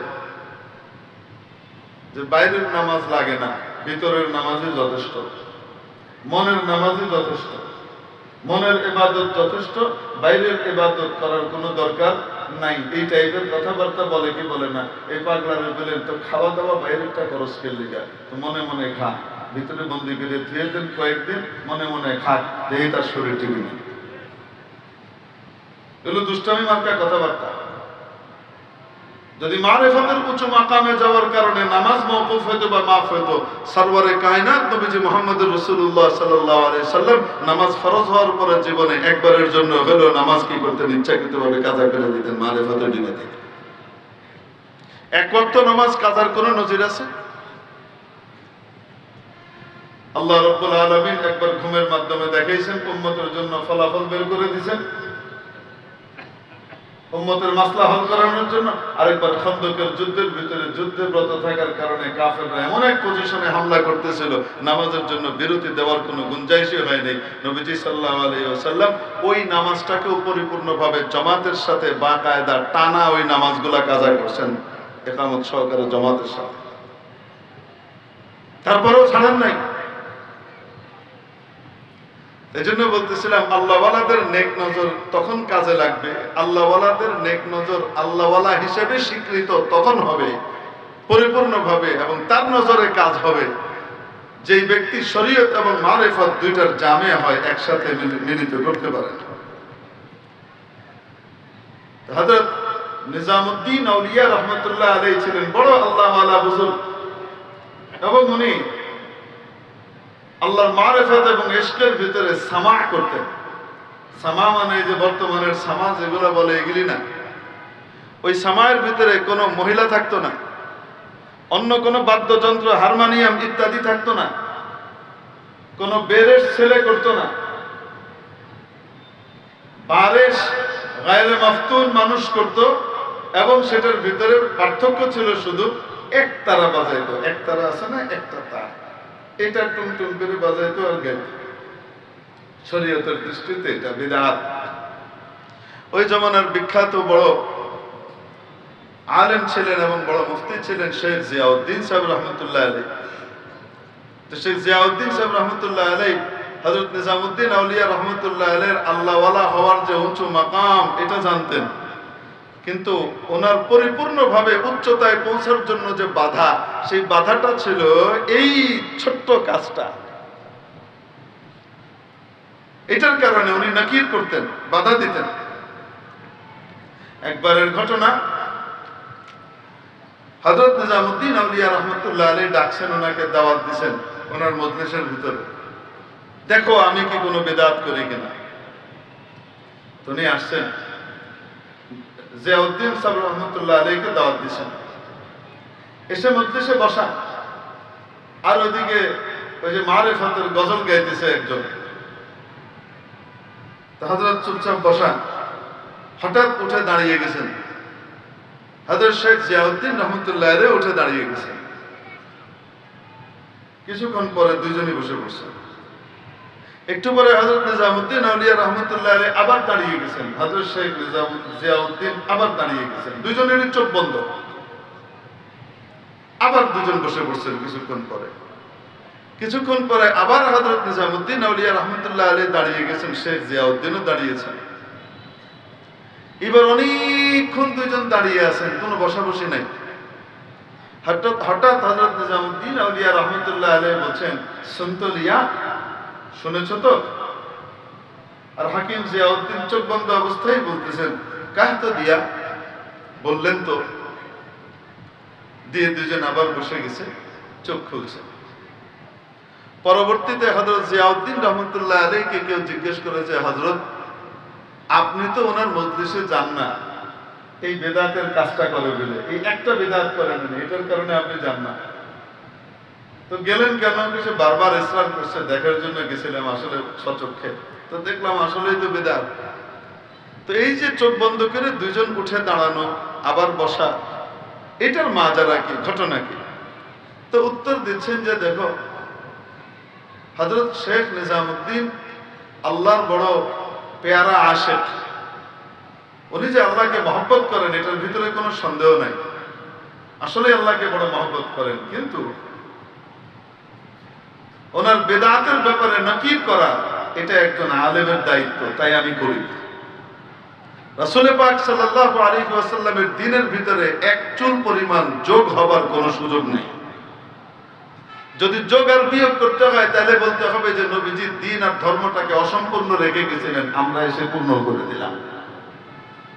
Speaker 1: যে বাইরের নামাজ লাগে না, ভিতরের নামাজই যথেষ্ট, মনের নামাজই যথেষ্ট, মনের ইবাদত যথেষ্ট, বাইরের ইবাদত করার কোনো দরকার নাই। এই টাইপের কথাবার্তা বলে কি বলে না? এই পাগলারে বলেন তো খাওয়া দাওয়া বাইরেরটা খরচ করলে গা, তো মনে মনে খা, ভিতরে বন্দি করে ধুয়ে দেন কয়েকদিন, মনে মনে খাক, দেহে তার শরীর টিকে নেই। এগুলো দুষ্টামি মার্কা কথাবার্তা। যদি মারিফতের উচ্চ মাকামে যাওয়ার কারণে নামাজ মওকুফ হইতো বা মাফ হইতো, সরওয়ারে কায়নাত নবীজি মুহাম্মদুর রাসূলুল্লাহ সাল্লাল্লাহু আলাইহি সাল্লাম নামাজ ফরজ হওয়ার পরে জীবনে একবারের জন্য হলেও নামাজ কি করতেন? ইচ্ছাকৃতভাবে কাজা করে দিতেন মারিফতের দিনে থেকে। এক ওয়াক্ত নামাজ কাজার কোনো নজির আছে? আল্লাহ রাব্বুল আলামিন একবার ঘুমের মাধ্যমে দেখাইছেন, উম্মতের জন্য ফলাফল বের করে দিয়েছেন, উম্মতের মাসলা হল করানোর জন্য। আরেকবার খন্দকের যুদ্ধের ভিতরে যুদ্ধে ব্রত থাকার কারণে কাফেররা এমন এক পজিশনে হামলা করতেছিল, নামাজের জন্য বিরতি দেওয়ার কোনো গুঞ্জাইশই হয়নি। নবীজি সাল্লাল্লাহু আলাইহি ওয়াসাল্লাম ওই নামাজটাকেও পরিপূর্ণভাবে জামাতের সাথে বাকায়দা টানা ওই নামাজগুলা কাজা করছেন, ইকামত সহকারে জামাতের সাথে। তারপরেও ছাড়েন নাই। এজন্য বলতেছিলাম, আল্লাহওয়ালাদের নেক নজর তখন কাজে লাগবে, আল্লাহওয়ালাদের নেক নজর আল্লাহওয়ালা হিসেবে স্বীকৃত তখন হবে পরিপূর্ণভাবে, এবং তার নজরে কাজ হবে যেই ব্যক্তি শরীয়ত এবং মারিফত দুইটার জামে হয়, একসাথে মিলিত করতে পারে। হযরত নিজামউদ্দিন আউলিয়া রাহমাতুল্লাহ আলাইহি ছিলেন বড় আল্লাহওয়ালা বুজুর্গ, এবং উনি আল্লাহর মারিফত এবং ইশকের ভিতরে সামা করতেন। সামা মানে যে বর্তমানের সামা যেগুলো বলে এগুলি না, ওই সামায়ের ভিতরে কোনো মহিলা থাকতো না, অন্য কোনো বাদ্যযন্ত্র হারমোনিয়াম ইত্যাদি থাকতো না, কোনো বেরেশ ছেলে করতো না, বারেশ গায়রে মাফতুন মানুষ করতো, এবং সেটার ভিতরে পার্থক্য ছিল শুধু এক তারা বাজাইতো, এক তারা আছে না, একটা তার, এটা টুনটুন করে বাজাইতো আর গেল। শরীয়তের দৃষ্টিতে এটা বিদআত। ওই জমানার বিখ্যাত বড় আলেম ছিলেন এবং বড় মুফতি ছিলেন শেখ জিয়াউদ্দিন সাহেব রহমতুল্লাহ আলাইহি। তো শেখ জিয়াউদ্দিন সাহেব রহমতুল্লাহ আলাইহি হযরত নিজামুদ্দিন আউলিয়া রহমতুল্লাহ আলাইহির আল্লাহওয়ালা হওয়ার যে উঁচু মাকাম এটা জানতেন, কিন্তু ওনার পরিপূর্ণভাবে উচ্চতায় পৌঁছার জন্য যে বাধা, সেই বাধাটা ছিল এই ছোট্ট কাজটা। এটার কারণে উনি নাকির করতেন, বাধা দিতেন। একবারের ঘটনা, হযরত নিজামুদ্দিন আউলিয়া রহমতুল্লাহ আলাইহি ডাকছেন, ওনাকে দাওয়াত দিয়েছেন ওনার মজলিসের ভিতরে, দেখো আমি কি কোনো বেদাত করি কিনা। তো উনি আসছেন, জিয়াউদ্দিন সাহেব রহমতুল্লাহ আলাইহিকে দাওয়াত দিয়েছেন, এসে মজলিসে বসা। আর ওইদিকে ওই যে মারিফাতের গজল গাইতেছে একজন, তো হযরত চুপচাপ বসা, হঠাৎ উঠে দাঁড়িয়ে গেছেন। হযরত শেখ জিয়াউদ্দিন রহমতুল্লাহ আলাইহি উঠে দাঁড়িয়ে গেছেন। কিছুক্ষণ পরে দুইজনই বসে পড়ছেন। একটু পরে হযরত নিজামুদ্দিন আউলিয়া রহমতুল্লাহ আলাইহি আবার দাঁড়িয়ে গেছেন, হযরত শেখ জিয়াউদ্দিন আবার দাঁড়িয়ে গেছেন, দুইজনেরই চোখ বন্ধ। আবার দুজন বসে পড়ছেন। কিছুক্ষণ পরে আবার হযরত নিজামুদ্দিন আউলিয়া রহমতুল্লাহ আলাইহি দাঁড়িয়ে গেছেন, শেখ জিয়াউদ্দিনও দাঁড়িয়েছেন। এবার অনেকক্ষণ দুইজন দাঁড়িয়ে আছেন, কোনো বসাবসি নাই। হঠাৎ হযরত নিজামুদ্দিন আউলিয়া রহমতুল্লাহ আলাইহি বলছেন, শুনতো লিয়া, শুনেছ তো? আর হাকিম জিয়াউদ্দিন চোখ বন্ধ অবস্থায় বলতেছেন, কাহ তো দিয়া, বললেন তো। দিয়ে দুজন আবার বসে গেছে, চোখ খুলছে। পরবর্তীতে হযরত জিয়াউদ্দিন রহমতুল্লাহ আলাইহিকে কেউ জিজ্ঞেস করেছে, হযরত আপনি তো ওনার মজলিসে যান না, এই বেদাতের কাজটা করে বলে, এই একটা বেদাত করেন না, এটার কারণে আপনি যান না, তো গেলেন কেন? কিছু বারবার ইসরার করছে, দেখার জন্য গেছিলাম আসলে সচক্ষে, তো দেখলাম আসলেই তো বেদাত। তো এই যে চোখ বন্ধ করে দুইজন উঠে দাঁড়ানো আবার বসা, এটার মাজারা কি, ঘটনা কি? তো উত্তর দিচ্ছেন যে দেখো, হযরত শেখ নিজামুদ্দিন আল্লাহর বড় পেয়ারা আশিক, উনি যে আল্লাহকে মহব্বত করেন এটার ভিতরে কোনো সন্দেহ নাই, আসলে আল্লাহকে বড় মহব্বত করেন, কিন্তু ওনার বেদাতের ব্যাপারে নকির করা এটা একজন আলেমের দায়িত্ব, তাই আমি করি। রাসূল পাক সাল্লাল্লাহু আলাইহি ওয়াসাল্লামের দ্বীনের ভিতরে এক চুল পরিমাণ যোগ হবার কোনো সুযোগ নেই। যদি যোগ আর বিয়োগ করতে হয় তাহলে বলতে হবে যে নবীজি দ্বীন আর ধর্মটাকে অসম্পূর্ণ রেখে গেছিলেন, আমরা এসে পূর্ণ করে দিলাম।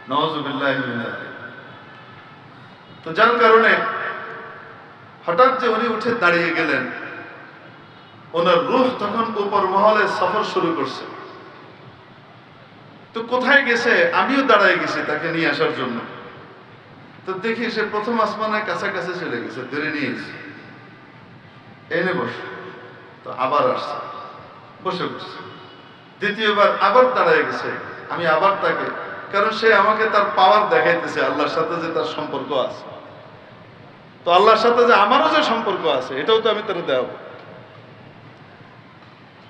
Speaker 1: নাউযুবিল্লাহি মিন যালিক। তো যার কারণে হঠাৎ যে উনি উঠে দাঁড়িয়ে গেলেন, ওনার রূহ তখন উপর মহলে সফর শুরু করছে। তো কোথায় গেছে? আমিও দাঁড়ায় গেছি তাকে নিয়ে আসার জন্য। তো দেখি সে প্রথম আসমানের কাছাকাছি চলে গেছে, ধরে নিয়েছি, এনে বসে। তো আবার আসছে, বসে বসছে। দ্বিতীয়বার আবার দাঁড়ায় গেছে, আমি আবার তাকে, কারণ সে আমাকে তার পাওয়ার দেখাইতেছে, আল্লাহর সাথে যে তার সম্পর্ক আছে, তো আল্লাহর সাথে যে আমারও যে সম্পর্ক আছে এটাও তো আমি তারে দেখাবো।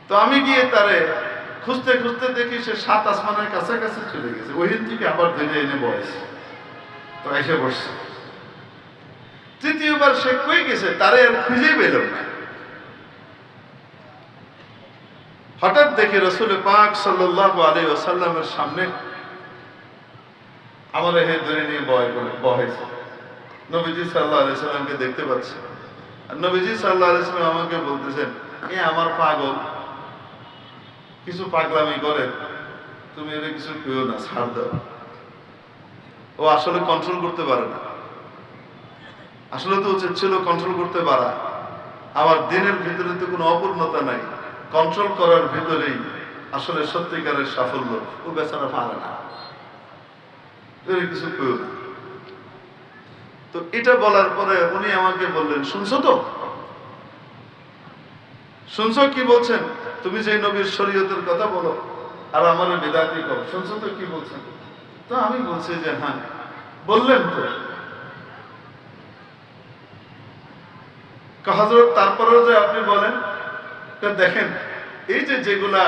Speaker 1: তো আমি গিয়ে তারে খুঁজতে খুঁজতে দেখি সে 7 আসমানের কাছাকাছি চলে গেছে, ওইদিন থেকে আবার ধরে এনে বসে। তো এসে বসছে। তৃতীয়বার সে কই গেছে তারে আর খুঁজেই পেল না। হঠাৎ দেখি রাসূল পাক সাল্লাল্লাহু আলাইহি ওয়াসাল্লামের সামনে আমার হে ধরে নিয়ে বহেছে। নবীজি সাল্লাল্লাহু আলাইহি ওয়াসাল্লামকে দেখতে পাচ্ছি, আর নবীজি সাল্লাল্লাহু আলাইহি ওয়াসাল্লাম আমাকে বলতেছেন, এ আমার পাগল, কিছু পাগলামি করে, তুমি এর কিছু কেউ না, ছাড় দাও। ও আসলে কন্ট্রোল করতে পারে না, আসলে তো উচিত ছিল কন্ট্রোল করতে পারা। আমার দিনের ভিতরে তো কোনো অপূর্ণতা নাই, কন্ট্রোল করার ভিতরেই আসলে সত্যিকারের সাফল্য। ও বেচারা পারে না, এর কিছু কেউ না। তো এটা বলার পরে উনি আমাকে বললেন, শুনছো তো? শুনছো কি বলছেন? তুমি যে নবীর শরীয়তের কথা বলো আর আমার বিদাতি করো, শুনছো তো কি বলছেন? তো আমি বলছি যে হ্যাঁ বললেন তো হযরত, তারপরেও যে আপনি বলেন, দেখেন এই যে যেগুলা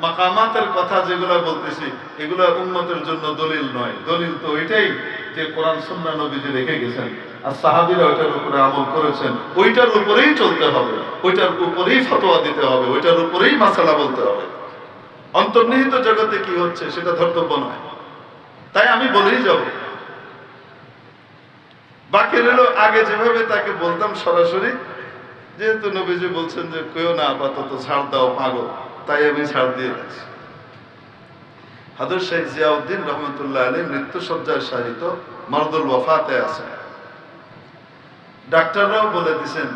Speaker 1: মাকামাতের কথা যেগুলা বলতেছি, এগুলা উম্মতের জন্য দলিল নয়, দলিল তো এটাই যে কোরআন সুন্নাহ নবীজি রেখে গেছেন। আর সাহাবীরা ওইটার উপরে আমল করেছেন, ওইটার উপরেই চলতে হবে, ওইটার উপরেই ফতোয়া দিতে হবে, ওইটার উপরেই মাসালা বলতে হবে। অন্তর্নিহিত জগতে কি হচ্ছে সেটা ধর্তব্য নয়। তাই আমি বলেই যাব, বাকি রইল আগে যেভাবে তাকে বলতাম সরাসরি, যেহেতু নবীজি বলছেন যে কেউ না আপাতত ছাড় দাও পাগল, তাই আমি ছাড় দিয়ে দিচ্ছি। হযরত শেখ জিয়াউদ্দিন রহমতুল্লাহ আলাইহি মৃত্যুসজ্জায় শায়িত, মারদুল ওয়াফাতে আছে। ডাক্তাররাও বলে দিয়েছেন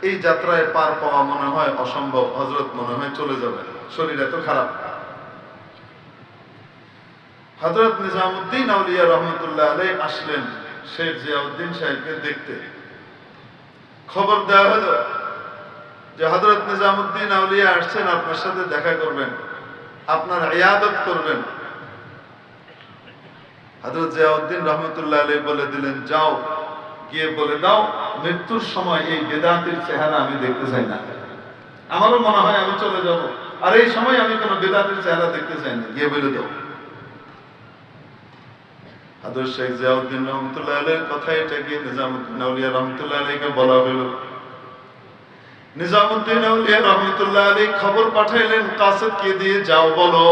Speaker 1: এই যাত্রায় পার পাওয়া মনে হয় অসম্ভব, হযরত মনে হয় চলে যাবেন, শরীর এত খারাপ। হযরত নিজামউদ্দিন আউলিয়া রহমতুল্লাহ আলাইহি আসলেন শেখ জিয়াউদ্দিন সাহেবকে দেখতে। খবর দেওয়া হলো যে হযরত নিজামউদ্দিন আউলিয়া আসছেন, আপনার সাথে দেখা করবেন, আপনার ইয়াদত করবেন। হযরত জিয়াউদ্দিন রহমতুল্লাহ আলাইহি বলে দিলেন, যাও গিয়ে বলে দাও মৃত্যুর সময় এই বেদাতের চেহারা আমি দেখতে চাই না, আমারও মনে হয় আমি চলে যাব, আর এই সময় আমি কোনো বেদাতের চেহারা দেখতে চাই না, গিয়ে বলে দাও। হযরত শেখ জিয়াউদ্দিন রহমতুল্লাহ আলাইহির কথা এটা গিয়ে নিজামউদ্দিন আউলিয়া রহমতুল্লাহ আলাইহিকে বলা হলো। নিজামউদ্দিন আউলিয়া রহমতুল্লাহ আলাইহি খবর পাঠাইলেন কাসেদকে দিয়ে, যাও বলো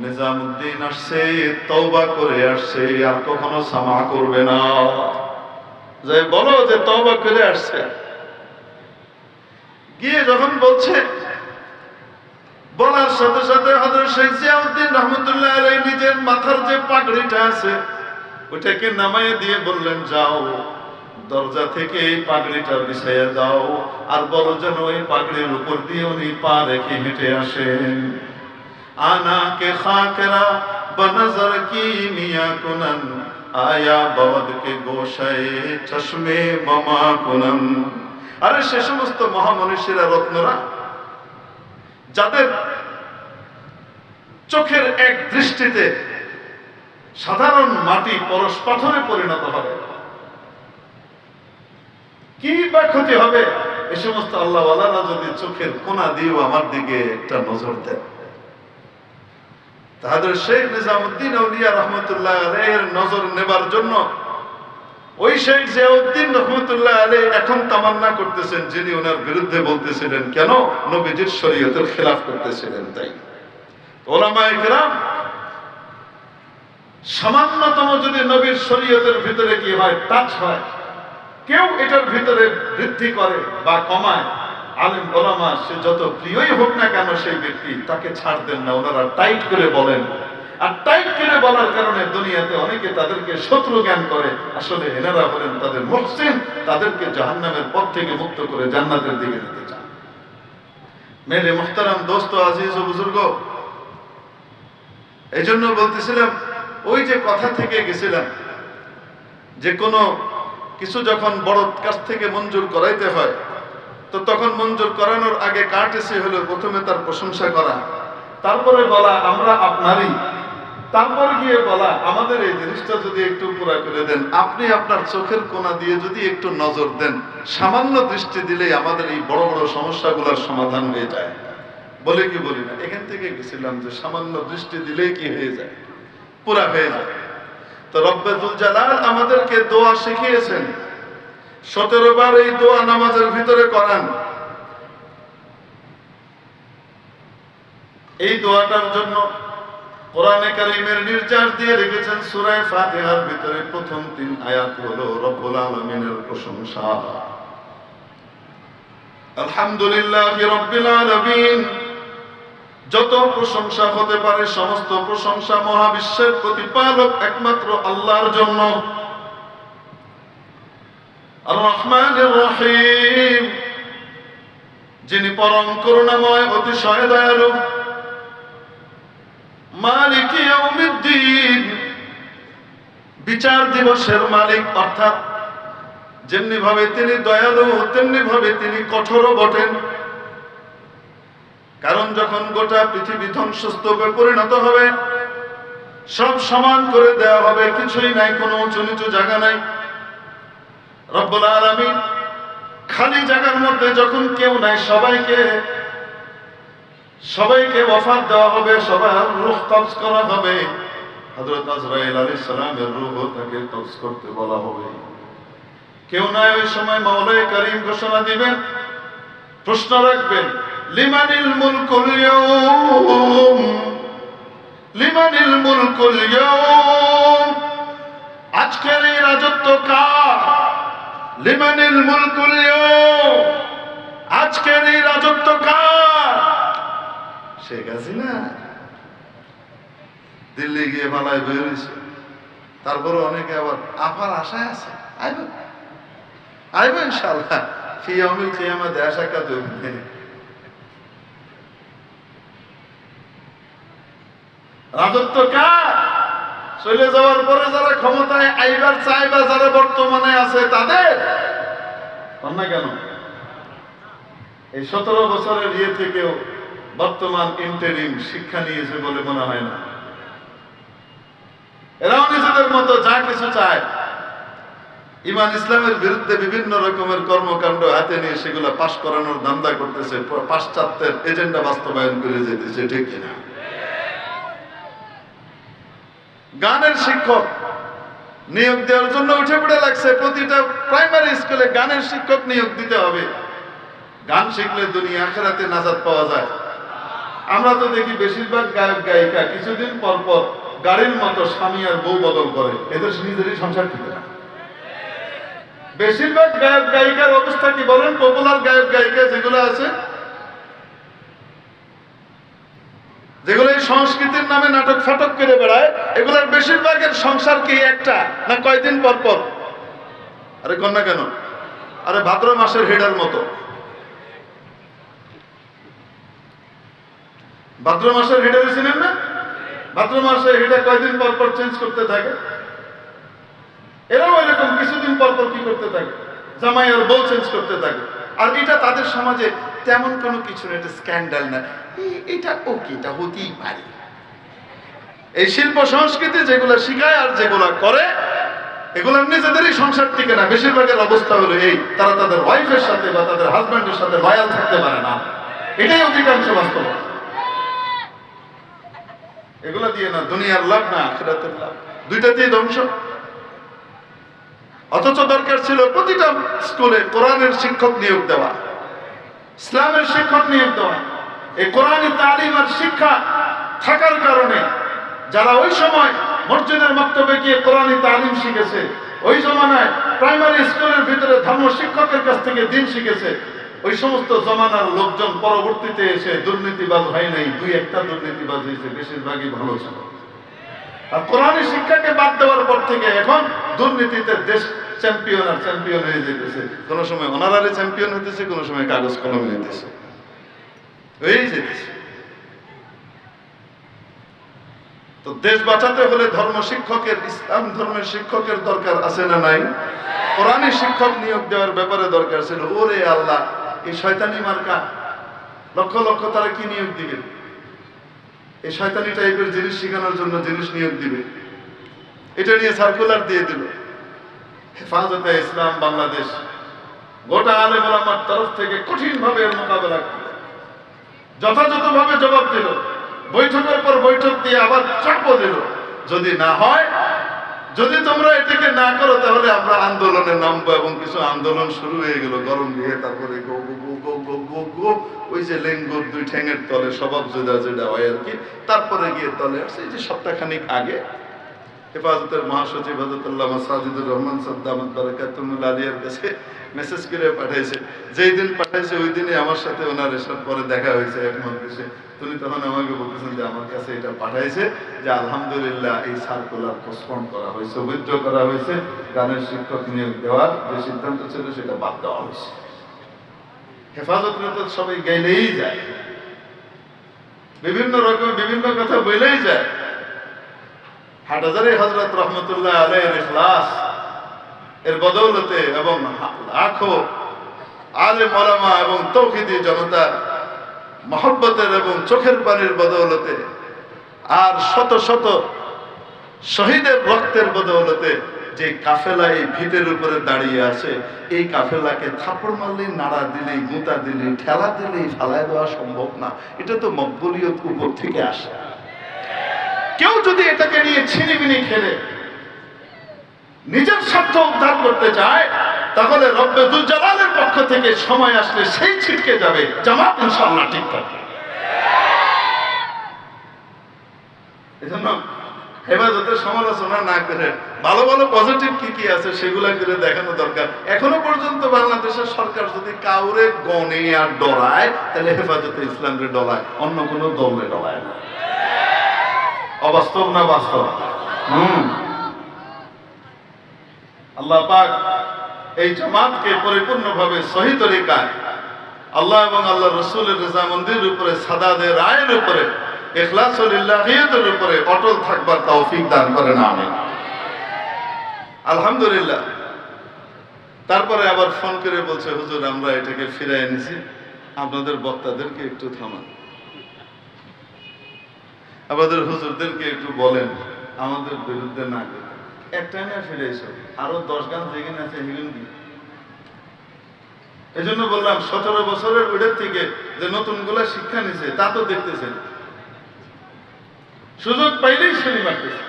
Speaker 1: নিজামউদ্দিন আসছে, তওবা করে আসছে, আর কখনো সামা করবে না, যে বলো যে তওবা করে আসছে। গিয়ে যখন বলছে, বলার সাথে সাথে হযরত শেখ জিয়াউদ্দিন রহমতুল্লাহ আলাইহি নিজের মাথার যে পাগড়িটা আছে ওটাকে নামাইয়ে দিয়ে বললেন, যাও দরজা থেকে এই পাগড়িটা বিছাইয়া দাও, আর বলো যেন ওই পাগড়ির উপর দিয়ে উনি পা রেখে হেঁটে আসেন। আনা কে খাকরা বনজর কি মিয়া কুনন, আয়া বওদ কে গোশায়ে চশমে মামা কুনন। আরে সে সমস্ত মহামনীষীরা, রত্নরা, যাদের চোখের এক দৃষ্টিতে সাধারণ মাটি পরশ পাথরে পরিণত হবে, কি বা ক্ষতি হবে, এ সমস্ত আল্লাহওয়ালারা যদি চোখের কোনা দিয়েও আমার দিকে একটা নজর দেন। তাদের শেখ নিজামউদ্দিন আউলিয়া রহমতুল্লাহ আলাইহির নজর নেবার জন্য ওই শেখ জিয়াউদ্দিন রহমতুল্লাহ আলাইহি এখন তামান্না করতেছেন, যিনি ওনার বিরুদ্ধে বলতেছিলেন, কেন নবীজির শরীয়তের খেলাফ করতেছিলেন। তাই উলামায়ে কেরাম সামান্যতম যদি নবীর শরীয়তের ভিতরে কি হয়, টাচ হয়, কেউ এটার ভিতরে বৃদ্ধি করে বা কমায়, আলেম ওলামা সে যত প্রিয়ই হোক না কেন সেই ব্যক্তি, তাকে ছাড় দেন না, ওনারা টাইট করে বলেন। আর টাইট করে বলার কারণে দুনিয়াতে অনেকে তাদেরকে শত্রু জ্ঞান করে, আসলে এনারা হলেন তাদের মুহসিন, তাদেরকে জাহান্নামের পথ থেকে মুক্ত করে জান্নাতের দিকে নিতে চান। মেরে মুহতারাম দোস্ত, আজিজ ও বুজুর্গ, এই জন্য বলতেছিলাম, ওই যে কথা থেকে গেছিলাম যে কোনো কিছু যখন বড় কাছ থেকে মঞ্জুর করাইতে হয়, তো তখন মঞ্জুর করানোর আগে কার্টেসি হলো প্রথমে তার প্রশংসা করা, তারপরে বলা আমরা আপনারই, তারপর গিয়ে বলা আমাদের এই জিনিসটা যদি একটু পুরা করে দেন, আপনি আপনার চোখের কোনা দিয়ে যদি একটু নজর দেন, সামান্য দৃষ্টি দিলেই আমাদের এই বড় বড় সমস্যাগুলোর সমাধান হয়ে যায়। বলে কি বলি না, এখান থেকে গেছিলাম যে সামান্য দৃষ্টি দিলেই কি হয়ে যায়, পুরা হয়ে যায়। তো রব্বুল জালাল আমাদেরকে দোয়া শিখিয়েছেন, 17 বার এই দোয়া নামাজের ভিতরে করান। এই দোয়াটার জন্য কোরআনে কারীমের নির্দেশ দিয়ে রেখেছেন, সূরা ফাতিহার ভিতরে প্রথম 3 আয়াত হলো রব্বুল আলামিনের প্রশংসা। আলহামদুলিল্লাহি রাব্বিল আলামিন, যত প্রশংসা হতে পারে সমস্ত প্রশংসা মহাবিশ্বের প্রতিপালক একমাত্র আল্লাহর জন্য। আর রহমানির রহিম, যিনি পরম করুণাময়, অতিশয় দয়ালু। মালিক ইয়াউমিদ্দিন, বিচার দিবসের মালিক, অর্থাৎ যেমনি ভাবে তিনি দয়ালু তেমনি ভাবে তিনি কঠোরও বটেন। কারণ যখন গোটা পৃথিবী ধ্বংসস্তূপে পরিণত হবে, সব সমান করে দেওয়া হবে, কিছুই নাই, কোনো উঁচু নিচু জায়গা নাই। রব্বুল আলামিন খালি জায়গার মধ্যে যখন কেউ নাই, সবাইকে ওয়াফাত দেওয়া হবে, সবার রূহ কবজ করা হবে। হযরত আজরাইল আলাইহিস সালামের রূহ তাকে কবজ করতে বলা হবে। কেউ নয় ওই সময় মাওলায়ে কারীম ঘোষণা দিবেন, প্রশ্ন রাখবেন, লিমানিল মুলকুল ইয়াউম, লিমানিল মুলকুল ইয়াউম, আজকের এই রাজত্ব কার? লিমানিল মুলকুল ইয়াউম, আজকের এই রাজত্ব কার? শেখ হাসিনা দিল্লি গিয়ে পালায় বেরিয়েছে। তারপরে অনেকে আবার আপার আশায় আছে, আইবেন আইবেন ইনশাআল্লাহ ফি ইয়াউমিল কিয়ামা দেশাকাত হবে। রাজত্ব কার? চলে যাওয়ার পরে যারা ক্ষমতায় আইবার চায় বা যারা বর্তমানে আছে তাদের না কেন? এই 17 বছরের ইয়ে থেকেও বর্তমান ইন্টারিম শিক্ষা নিয়েছে বলে মনে হয় না। এরাও নিজেদের মতো যা কিছু চায়, ইমান ইসলামের বিরুদ্ধে বিভিন্ন রকমের কর্মকাণ্ড হাতে নিয়ে সেগুলো পাশ করানোর ধান্দা করতেছে, পাশ্চাত্যের এজেন্ডা বাস্তবায়ন করে যেতেছে, ঠিক কিনা? গানের শিক্ষক নিয়োগ দেওয়ার জন্য উঠে পড়ে লাগছে, প্রতিটা প্রাইমারি স্কুলে গানের শিক্ষক নিয়োগ দিতে হবে। গান শিখলে দুনিয়া আখিরাতে নাজাত পাওয়া যায়। আমরা তো দেখি বেশিরভাগ গায়ক গায়িকা কিছুদিন পর পর গাড়ির মতো স্বামী আর বউ বদল করে, এদের নিজেরই সংসার ঠিক না। বেশিরভাগ গায়ক গায়িকার অবস্থা কি বলেন? পপুলার গায়ক গায়িকা যেগুলো আছে, যেগুলো এই সংস্কৃতির নামে নাটক ফাটক করে বেড়ায়, এগুলোর বেশিরভাগের সংসার কি একটা না কয়দিন পর পর? আরে কন্যা কেন? আরে ভাদ্র মাসের হেডার মতো। ভাদ্র মাসের হেডার ছিলেন না? ভাদ্র মাসের হেডার কয়দিন পর পর চেঞ্জ করতে থাকে। এরাও এরকম কিছুদিন পর পর কি করতে থাকে? জামাই আর বউ চেঞ্জ করতে থাকে। আর এটা তাদের সমাজে তেমন কোনো কিছু না, এটা স্ক্যান্ডাল না, এটা ওকে, এটা হতেই পারে। এই শিল্প সংস্কৃতি যেগুলো শিখায় আর যেগুলো করে, এগুলো নিজেদেরই সংসার টিকে না। বেশিরভাগের অবস্থা হলো এই, তারা তাদের ওয়াইফের সাথে বা তাদের হাজব্যান্ডের সাথে লয়াল থাকতে পারে না। এটাই অধিকাংশ বাস্তব। এগুলা দিয়ে না দুনিয়ার লাভ না আখিরাতের লাভ, দুইটাতেই ধ্বংস। অথচ দরকার ছিল প্রতিটা স্কুলে কোরআনের শিক্ষক নিয়োগ দেওয়া, ইসলামের শিক্ষক নিয়োগ দেওয়া। এই কোরআনী তালিম আর শিক্ষা থাকার কারণে যারা ওই সময় মসজিদের মক্তবে গিয়ে কোরআনী তালিম শিখেছে, ওই জমানায় প্রাইমারি স্কুলের ভিতরে ধর্ম শিক্ষকের কাছ থেকে দিন শিখেছে, ওই সমস্ত জমানার লোকজন পরবর্তীতে এসে দুর্নীতিবাজ হয় নাই, দুই একটা দুর্নীতিবাজ হয়েছে, বেশিরভাগই ভালো ছিল। আর কোরআনী শিক্ষাকে বাদ দেওয়ার পর থেকে এখন দুর্নীতিতে দেশ চ্যাম্পিয়ন আর চ্যাম্পিয়ন হয়ে যেতেছে। কোন সময় অনারারি চ্যাম্পিয়ন হইতেছে, কোন সময় কাগজ কলম হইতেছে, হয়েই যেতেছে। তো দেশ বাঁচাতে হলে ধর্ম শিক্ষকের, ইসলাম ধর্মের শিক্ষকের দরকার আছে না নাই? কোরআনী শিক্ষক নিয়োগ দেওয়ার ব্যাপারে দরকার ছিল। ওরে আল্লাহ, এই শয়তানি মার্কা লক্ষ লক্ষ তারা কি নিয়োগ দিবেন? এই শয়তানি টাইপের জিনিস শেখানোর জন্য জিনিস নিয়োগ দিবে, এটা নিয়ে সার্কুলার দিয়ে দিল। হেফাজতে ইসলাম বাংলাদেশ গোটা আলেম ওলামার তরফ থেকে কঠিনভাবে এর মোকাবেলা করল, যথাযথভাবে জবাব দিল, বৈঠকের পর বৈঠক দিয়ে আবার চাপও দিল, যদি না হয়, যদি তোমরা এটাকে না করো তাহলে আমরা আন্দোলনে নামবো। এবং কিছু আন্দোলন শুরু হয়ে গেল গরম দিয়ে। তারপরে গো গো গো গো গো গো গো, ওই যে লেঙ্গুর দুই ঠ্যাঙের তলে স্বভাব যেটা যেটা হয় আর কি। তারপরে গিয়ে তলে আসছে এই যে সপ্তাহখানিক আগে হেফাজতের মহাসচিব হযরত আল্লামা সাজিদুর রহমান সাদ্দামাত বারাকাতুল্লাহ আলিয়ার কাছে মেসেজ করে পাঠাইছে। যেই দিন পাঠাইছে ওই দিনই আমার সাথে ওনার এসব পরে দেখা হয়েছে এক মজলিসে। তিনি তখন আমাকে বলতেছেন যে আমার কাছে এটা পাঠাইছে যে আলহামদুলিল্লাহ এই সার্কুলার পোস্টপন্ড করা হয়েছে, উইথড্র করা হয়েছে, গানের শিক্ষক নিয়োগ দেওয়ার যে সিদ্ধান্ত ছিল সেটা বাদ দেওয়া হয়েছে। হেফাজত তো সবাই গেলেই যায়, বিভিন্ন রকম বিভিন্ন কথা বলেই যায়। হাটহাজারী হযরত রহমতুল্লাহ আলাইহির ইখলাস এর বদৌলতে এবং লাখো আলেম ওলামা এবং তৌহিদি জনতার মহব্বতের এবং চোখের পানির বদৌলতে আর শত শত শহীদের রক্তের বদৌলতে যে কাফেলা এই ভিটের উপরে দাঁড়িয়ে আছে, এই কাফেলাকে থাপড় মারলেই, নাড়া দিলেই, গুঁতা দিলেই, ঠেলা দিলেই ফালায় দেওয়া সম্ভব না। এটা তো মকবুলিয়ত উপর থেকে আসে। কেউ যদি এটাকে নিয়ে ছিনিমিনি খেলে নিজের স্বার্থ উদ্ধার করতে চায়, তাহলে রব্বে যুল জালালের পক্ষ থেকে সময় আসলে সেই ছিটকে যাবে, জামাত ইনশাআল্লাহ ঠিক থাকবে। এজন্য হেফাজতের সমালোচনা না করে ভালো ভালো পজিটিভ কি কি আছে সেগুলা করে দেখানো দরকার। এখনো পর্যন্ত বাংলাদেশের সরকার যদি কাউরে গনে আর ডরায়, তাহলে হেফাজতে ইসলামরে ডরায়, অন্য কোনো দলরে ডরায় না। অবাস্তব না বাস্তব? আল্লাহ পাক এই জামাতকে পরিপূর্ণভাবে সহি তরিকায় আল্লাহ এবং আল্লাহ রসুলের রেজামন্দির উপরে, সাদাদের রায়ের উপরে, ইখলাসুলিল্লাহিয়তের উপরে অটল থাকবার তৌফিক দান করেন, আমিন। আলহামদুলিল্লাহ। তারপরে আবার ফোন করে বলছে, হুজুর আমরা এটাকে ফিরে এনেছি, আপনাদের বক্তাদেরকে একটু থামান, আমাদের হুজুরদেরকে একটু বলেন আমাদের বিরুদ্ধে না করে। একটা না ফিরে এসো, আরো 10 গান যেখানে আছে সেগুলো কি। এই জন্য বললাম 17 বছরের ওইটার থেকে যে নতুন গুলা শিক্ষা নিছে তা তো দেখতেছেন, সুযোগ পাইলেই শুনি মারতেছে।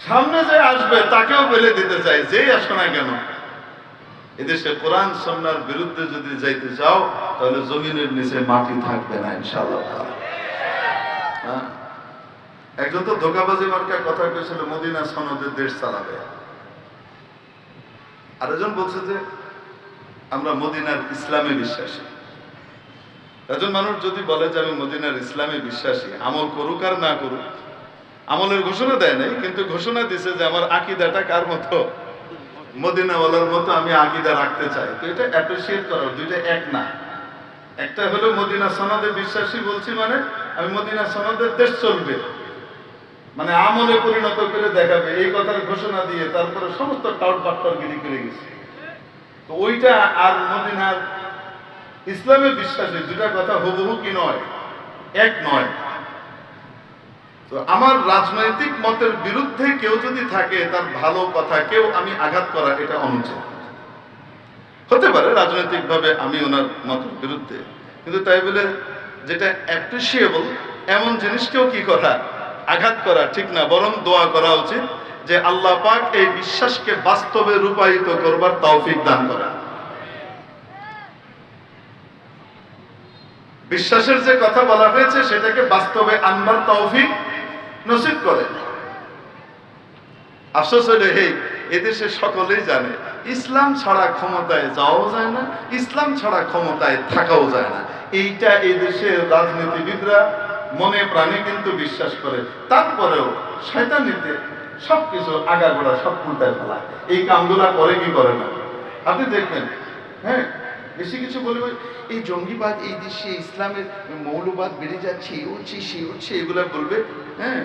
Speaker 1: সামনে যে আসবে তাকেও বলে দিতে চাই, যেই আসো না কেন, এদেশে কোরআন সুন্নাহর বিরুদ্ধে যদি যাইতে চাও তাহলে জমিনের নিচে মাটি থাকবে না ইনশাআল্লাহ। একজন তো ধোঁকাবাজি মার্কার কথা কইছিল, মদিনা সনদের দেশ চালাবে। আরেকজন বলছে যে আমরা মদিনার ইসলামে বিশ্বাসী। একজন মানুষ যদি বলে যে আমি মদিনার ইসলামে বিশ্বাসী, আমল করুক আর না করুক, আমলের ঘোষণা দেয় নাই, কিন্তু ঘোষণা দিছে যে আমার আকীদাটা কার মতো, মদিনাওয়ালার মতো আমি আকীদা রাখতে চাই। তো এটা অ্যাপ্রিসিয়েট করার, দুইটা এক না। একটা হলো মদিনা সনদে বিশ্বাসী বলছি মানে আমি মদিনা সনদের দেশ চলবে, মানে আমলে পরিণত করে দেখাবে, এই কথার ঘোষণা দিয়ে তারপরে সমস্ত টাউট বাট্টারগিরি করে গেছে। তো ওইটা আর মদিনার ইসলামের বিশ্বাসী, দুটা কথা হুবহু কি নয়, এক নয়। তো আমার রাজনৈতিক মতের বিরুদ্ধে কেউ যদি থাকে, তার ভালো কথা কেউ আমি আঘাত করা এটা অনুচিত। হতে পারে রাজনৈতিক ভাবে আমি ওনার মতের বিরুদ্ধে, কিন্তু তাই বলে যেটা অ্যাপ্রিসিয়েবল এমন জিনিসকেও কি করা, আঘাত করা ঠিক না। বরং দোয়া করা উচিত যে আল্লাহ পাক এই বিশ্বাসকে বাস্তবে রূপায়িত করবার তৌফিক দান করেন। বিশ্বাসের যে কথা বলা হয়েছে সেটাকে বাস্তবে আনবার তৌফিক নসিব করে। আফসোস হইল এদেশে সকলেই জানে ইসলাম ছাড়া ক্ষমতায় যাওয়াও যায় না, ইসলাম ছাড়া ক্ষমতায় থাকাও যায় না। এইটা এই দেশের রাজনীতিবিদরা মনে প্রাণে কিন্তু বিশ্বাস করে। তারপরেও শয়তানিতে সবকিছু আগাগোড়া সব উল্টায় ফেলায়। এই কামগুলা করে কি করে না আপনি দেখবেন। হ্যাঁ, বেশি কিছু বলবে এই জঙ্গিবাদ, এই দেশে ইসলামের মৌলবাদ বেড়ে যাচ্ছে, এই হচ্ছে সেই হচ্ছে, এগুলা বলবে। হ্যাঁ,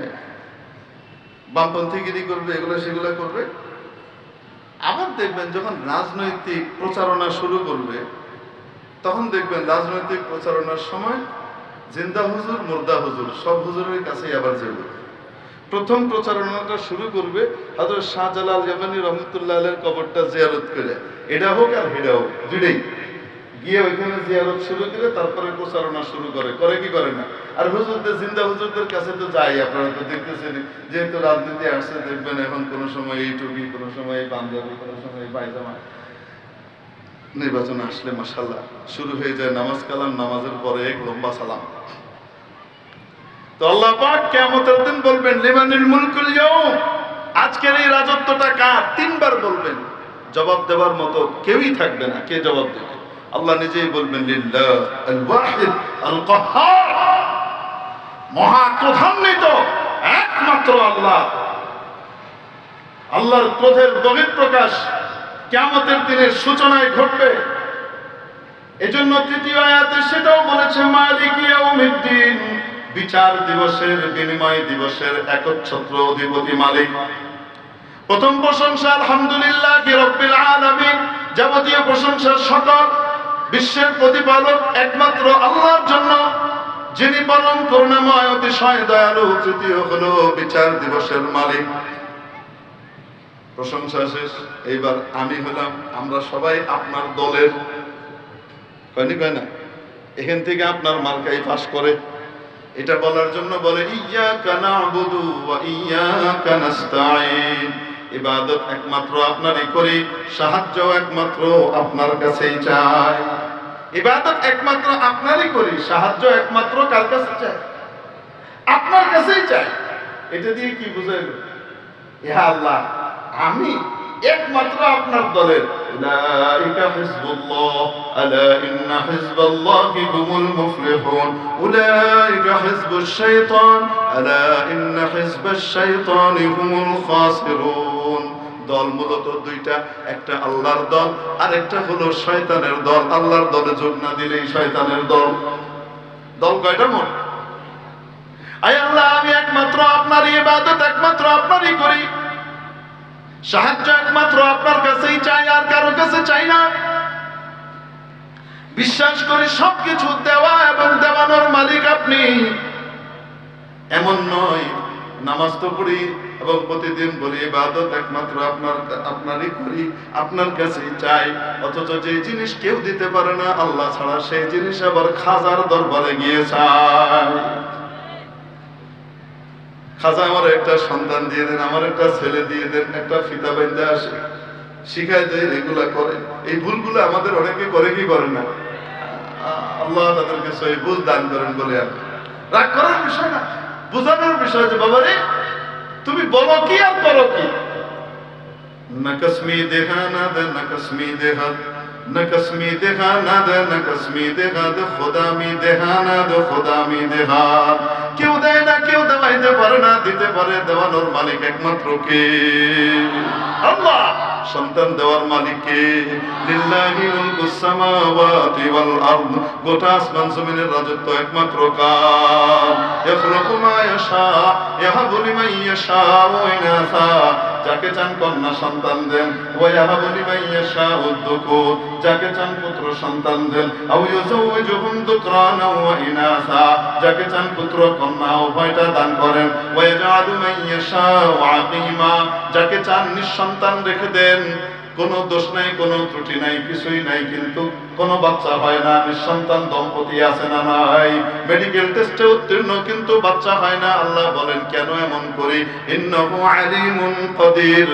Speaker 1: বামপন্থীগিরি করবে, এগুলো সেগুলো করবে। আবার দেখবেন যখন রাজনৈতিক প্রচারণা শুরু করবে, তখন দেখবেন রাজনৈতিক প্রচারণার সময় জিন্দা হুজুর মুর্দা হুজুর সব হুজুরের কাছেই আবার যাবে। প্রথম প্রচারণাটা শুরু করবে হযরত শাহজালাল ইয়ামানি রহমতুল্লাহ আলাইহির কবরটা জিয়ারত করে, এটা হোক আর হেডা হোক, দুইটাই গিয়ে ওইখানে জিয়ারত শুরু করে তারপরে প্রচারণা শুরু করে। করে কি করে না? আর হুজুরদের, জিন্দা হুজুরদের কাছে তো যাই, আপনারা তো দেখতেছেন, যেহেতু রাজনীতি আসছে দেখবেন এখন কোনো সময় এই টুপি, কোনো সময় এই পাঞ্জাবি, কোনো সময় এই পায়জামা। নির্বাচন আসলে মাশাআল্লাহ শুরু হয়ে যায় নামাজ কালাম, নামাজের পরে এক লম্বা সালাম। তো আল্লাহ পাক কিয়ামতের দিন বলবেন লিমানিল মুলকুল ইয়াউম, আজকের এই রাজত্বটা কার? 3 বার বলবেন। জবাব দেওয়ার মতো কেউই থাকবে না। কে জবাব দেবে? আল্লাহ নিজেই বলবেন লিল্লাহ আল ওয়াহিদ আল কাহ্হার, মহা ক্রোধান্বিত একমাত্র আল্লাহ। আল্লাহর ক্রোধের বহিঃপ্রকাশ কিয়ামতের দিনের সূচনায় ঘটবে। এজন্য তৃতীয় আয়াতে সেটাও বলেছে মালিক ইয়াউমিদ্দিন, বিচার দিবসের, বিনিময় দিবসের একচ্ছত্র অধিপতি মালিক। প্রথম প্রশংসা আলহামদুলিল্লাহ রাব্বিল আলামিন, যাবতীয় প্রশংসা সকল বিশ্বের প্রতিপালক একমাত্র আল্লাহর জন্য, যিনি পরম করুণাময় অতিশয় দয়ালু। তৃতীয় হলো বিচার দিবসের মালিক। প্রশংসা শেষ, এইবার আমি হলাম, আমরা সবাই আপনার দলের, কয়নি কয় না? এখান থেকে আপনার মার্কাই পাস করে। এটা বলার জন্য বলে ইয়্যাকা না'বুদু ওয়া ইয়্যাকা নাস্তাঈন, ইবাদত একমাত্র আপনারই করি, সাহায্য একমাত্র আপনার কাছেই চাই। ইবাদত একমাত্র আপনারই করি, সাহায্য একমাত্র কার কাছে চাই? আপনার কাছেই চাই। এটা দিয়ে কি বুঝাইল? ইয়া আল্লাহ, আমি একমাত্র আপনার দলের। উলাইকা হিজবুল্লাহ আলা ইন্না হিজবাল্লাহি হুমুল মুফলিহুন উলাইকা হিজবুশ শাইতান আলা ইন্না হিজবাশ শাইতানি হুমুল খাসিরুন। দল মূলত দুইটা, একটা আল্লাহর দল আর একটা হলো শয়তানের দল। আল্লাহর দলে যোগ না দিলেই শয়তানের দল। দল কয়টা মোট? আয় আল্লাহ, আমি একমাত্র আপনারই ইবাদত একমাত্র আপনারই করি, সাহায্য একমাত্র আপনার কাছেই চাই, আর কারো কাছে চাই না। বিশ্বাস করি সবকিছু দেওয়া এবং দেওয়ানোর মালিক আপনি। এমন নয়, নামাজ তো পড়ি এবং প্রতিদিন বলি ইবাদত একমাত্র আপনারই করি, আপনার কাছেই চাই, অথচ যে জিনিস কেউ দিতে পারে না আল্লাহ ছাড়া, সেই জিনিস আবার খাজার দরবারে গিয়ে চাই। খাজা, আমার একটা সন্তান দিয়ে দেন, আমার একটা ছেলে দিয়ে দেন, একটা ফিতা বেঁধে আসে, শিখায় দেয়, এগুলা করে। এই ভুলগুলো আমাদের অনেকে করে কি করে না? আল্লাহ তাদেরকে সহি বুঝ দান করেন বলে। রাগ করার বিষয় না, বুঝানোর বিষয় যে বাবা রে, তুমি বলো কি আর করো কি। নকসমি দেখা না দে, নকসমি দেখা, নকসমি দেখা না দে, নকসমি দেখা দে, খোদামি দেখা না দে, খোদামি দেখা। কেউ দেয় না, কেউ দেওয়াইতে পারে না, দিতে পারে দেওয়ানোর মালিক একমাত্র কে? আল্লাহ। সন্তান দেওয়ার মালিক কে? লিল্লাহি মুলকুস সামাওয়াতি ওয়াল আরদ। গোটা আসমান জমিনের রাজত্ব একমাত্র কার? ইয়াখলুকু মা ইয়াশা ইয়াহাবু লিমান ইয়াশাউ ইনাসা। যাকে চান কন্যা সন্তান দেন, ওয়া ইয়াহাবু লিমান ইয়াশাউ যুকুর। যাকে চান পুত্র সন্তান দেন, আও ইউযাওয়িজুহুম যুকরানা ওয়া ইনাসা। যাকে চান পুত্র কন্যা উভয়টা দান করেন। ওয়া ইয়াজআলু মান ইয়াশাউ আকিমা। যাকে চান নিঃসন্তান রেখে দেন, কোনো দোষ নাই, কোনো ত্রুটি নাই, কিছুই নাই, কিন্তু কোনো বাচ্চা হয় না। নিঃসন্তান দম্পতি আছে না নাই? মেডিকেল টেস্টে উত্তীর্ণ কিন্তু বাচ্চা হয় না। আল্লাহ বলেন কেন এমন করি? ইন্নাহু আলিমুন কাদির।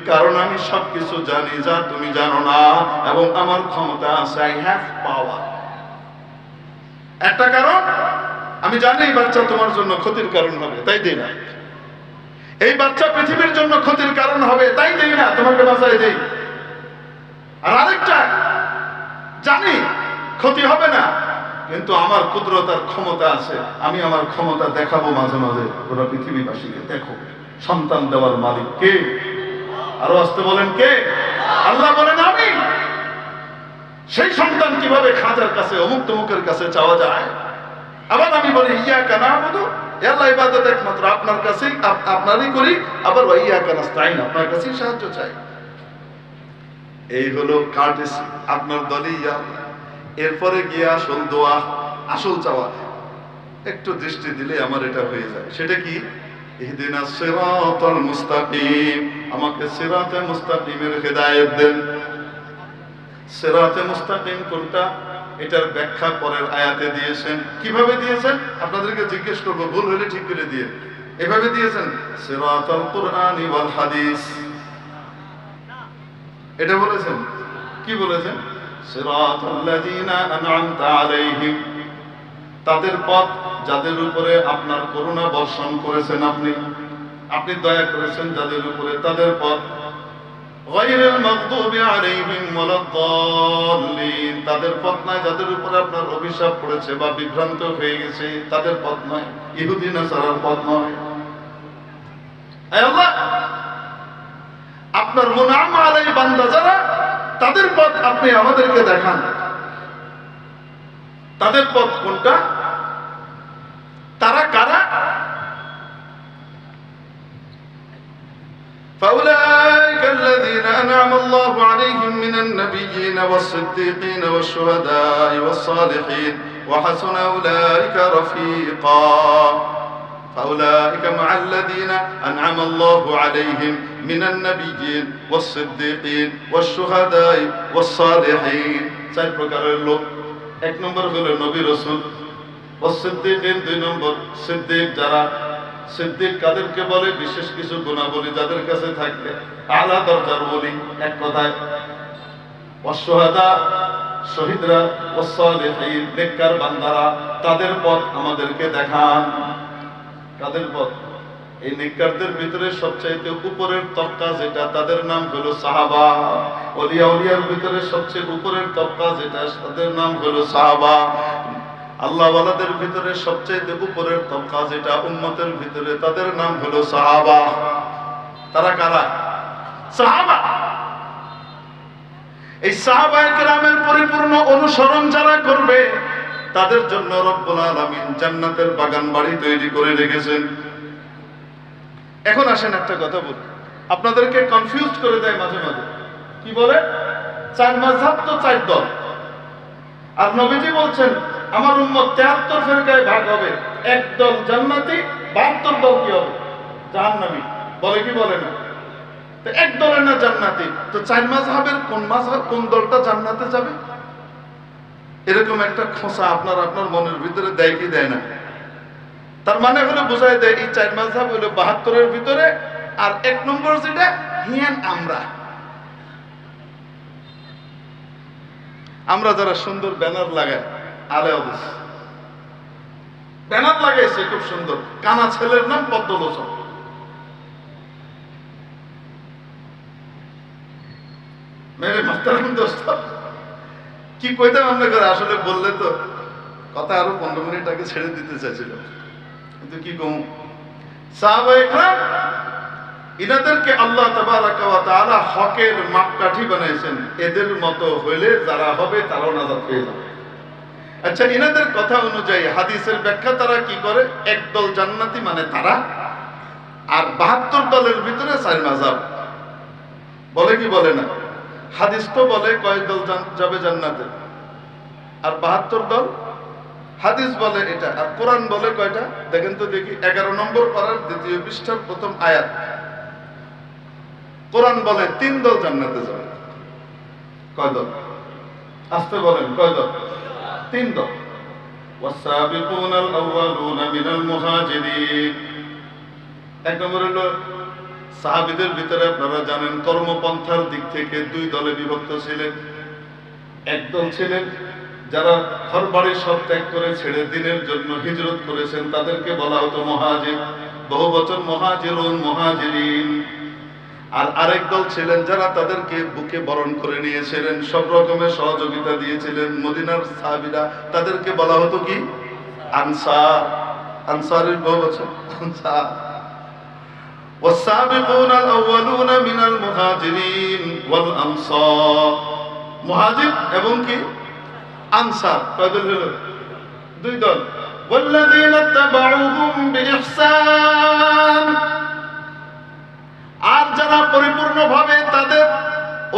Speaker 1: কারণ আমি সবকিছু জানি যা তুমি জানো না, এবং আমার ক্ষমতা আছে। আই হ্যাভ পাওয়ার। একটা কারণ, আমি জানি এই বাচ্চা তোমার জন্য ক্ষতির কারণ হবে, তাই দেই না। এই বাচ্চা পৃথিবীর জন্য ক্ষতির কারণ হবে, তাই দেই না, তোমাকে বাঁচাই দেই। আর আরেকটা, জানি ক্ষতি হবে না, কিন্তু আমার কুদরতার ক্ষমতা আছে, আমি আমার ক্ষমতা দেখাবো মাঝে মাঝে। ওরা পৃথিবীবাসীকে দেখো, সন্তান দেওয়ার মালিক কে? আরো আসতে বলেন কে? আল্লাহ বলেন আমি। সেই সন্তান কিভাবে খাজার কাছে, অমুক তমুকের কাছে চাওয়া যায়? আবার আমি বলি ইয়াকা না'বুদু, আল্লাহ ইবাদত একমাত্র আপনার কাছেই, আপনারই করি। আবার ওয়া ইয়াকা নাস্তাইন, আপনার কাছেই সাহায্য চাই। এই হলো কার্টেসি, আপনার দলই ইয়া। এরপরে গিয়ে আসল দোয়া, আসল চাওয়া। একটু দৃষ্টি দিলে আমার এটা হয়ে যায়। সেটা কি? ইহদিনাস সিরাতাল মুস্তাকিম। আমাকে সিরাতে মুস্তাকিমের হেদায়েত দেন। সিরাতে মুস্তাকিম কোনটা? এটার ব্যাখ্যা পরের আয়াতে দিয়েছেন। কিভাবে দিয়েছেন আপনাদেরকে জিজ্ঞেস করব, ভুল হলে ঠিক করে দিয়ে। এভাবে দিয়েছেন, সিরাতাল কুরআনি ওয়াল হাদিস। এটা বলেছেন। কি বলেছেন? সিরাতাল্লাযীনা আন'আমতা আলাইহিম। তাদের পথ যাদের উপরে আপনার করুণা বর্ষণ করেছেন, আপনি দয়া করেছেন যাদের উপরে, তাদের পথ। গায়রিল মাগদুবি আলাইহিম ওয়ালাদ-দাল্লিন। তাদের পথ নয় যাদের উপরে আপনার অভিশাপ পড়েছে বা বিভ্রান্ত হয়ে গেছে, তাদের পথ নয়, ইহুদি নাসারার পথ নয়। আয় আল্লাহ, আপনার মুনআম আলাই বান্দা যারা, তাদের পথ আপনি আমাদেরকে দেখান। তাদের পথ কোনটা? তারা কারা? فأولئك الذين أنعم الله عليهم من النبيين والصديقين والشهداء والصالحين وحسن أولئك رفيقا فأولئك مع الذين أنعم الله عليهم من النبيين والصديقين والشهداء والصالحين। চার প্রকারের লোক। এক নম্বর হলো নবী রাসূল, والصديقين দুই নম্বর সিদ্দিক যারা, সিদ্দিক কাদেরকে বলে? বিশেষ কিছু গুণাবলী যাদের কাছে থাকে, আলা দরজার ওলি, এক কথায়। ওয়াসশুহাদা, শহীদরা, ওয়াসসালিহিন, নেককার বান্দারা, তাদের পথ আমাদেরকে দেখান। তাদের পথ, এই নেককারদের ভিতরে সবচাইতে উপরের তবকা যেটা, তাদের নাম হলো সাহাবা। ওলিয়া উলিয়ার ভিতরে সবচেয়ে উপরের তবকা যেটা, তাদের নাম হলো সাহাবা। আল্লাহওয়ালাদের ভিতরে সবচাইতে উপরের তবকা যেটা উম্মতের ভিতরে, তাদের নাম হলো সাহাবা। তারা কারা? সাহাবা। এই সাহাবায়ে কেরামের পরিপূর্ণ অনুসরণ যারা করবে, তাদের জন্য রব্বুল আলামিন জান্নাতের বাগান বাড়ি তৈরি করে রেখেছেন। এখন আসেন একটা কথা বলি, আপনাদেরকে কনফিউজ করে দেয় মাঝে মাঝে। কি বলে? চার মাযহাব তো চার দল, আর নবীজি বলছেন আমার উম্মত 73 ফেরকায় ভাগ হবে, এক দল জান্নাতি, 72 দল কি হবে? জাহান্নামী। বলে কি বলে না? তো এক দলের না জান্নাতি, তো চার মাযহাবের কোন মাযহাব, কোন দলটা জান্নাতে যাবে? এরকম একটা খোঁচা আপনার মনের ভিতরে দেয় কি দেয় না? তার মানে হলো বোঝায় দেয় এই চার মাযহাব হলো 72-এর ভিতরে, আর এক নম্বর যেটা হিয়ান আমরা যারা সুন্দর ব্যানার লাগাই, আলে অবশ্য ব্যানার লাগাইছে খুব সুন্দর, কানা ছেলের নাম পদ্মলোচন। মেরে মাস্টার দোস্ত কি কইতাম আপনাকে, আসলে বললে তো কথা আরো 15 মিনিট আগে ছেড়ে দিতে চাইছিল, কিন্তু কি কম। সাহাবায়ে কেরাম ইনাদেরকে আল্লাহ তাবারাকা ওয়া তাআলা হকের মাপকাঠি বানাইছেন, এদের মতো হইলে যারা হবে তারাও নাজাত পেয়ে যাবে। আচ্ছা, ইনাদের কথা অনুযায়ী হাদিসের ব্যাখ্যা তারা কি করে? একদল জান্নাতি মানে তারা, আর 72 দলের ভিতরে চার মাযহাব। বলে কি বলে না? হাদিস তো বলে কয় দল যাবে জান্নাতে, আর 72 দল। হাদিস বলে এটা, আর কোরআন বলে কয়টা? দেখেন তো দেখি, 11 নম্বর পারার 2য় পৃষ্ঠার প্রথম আয়াত। কোরআন বলে 3 দল জান্নাতে যাবে। কয় দল? আসতে বলেন, কয় দল? 3 দল। ওয়াসাবিকুনাল আউয়ালুনা মিনাল মুহাজিরিন। এক নম্বর হলো সাহাবীদের ভিতরে আপনারা জানেন কর্মপন্থার দিক থেকে 2 দলে বিভক্ত ছিলেন। এক দল ছিলেন যারা ঘরবাড়ি সব ত্যাগ করে ছেড়ে দিনের জন্য হিজরত করেছেন, তাদেরকে বলা হতো মুহাজির, বহুবচন মুহাজিরুন, মুহাজিরিন। আর আরেক দল ছিলেন যারা তাদেরকে বুকে বরণ করে নিয়েছিলেন, সব রকমের সহযোগিতা দিয়েছিলেন মদিনার সাহাবীরা, তাদেরকে বলা হতো কি? আনসার। আনসারের বহুবচন আনসার। والسابقون الأولون من المهاجرين والأنصار। মুহাজির এবং কি আনসার কয় দল হলো? 2 দল। والذين اتبعوهم بإحسان। আর যারা পরিপূর্ণভাবে তাদের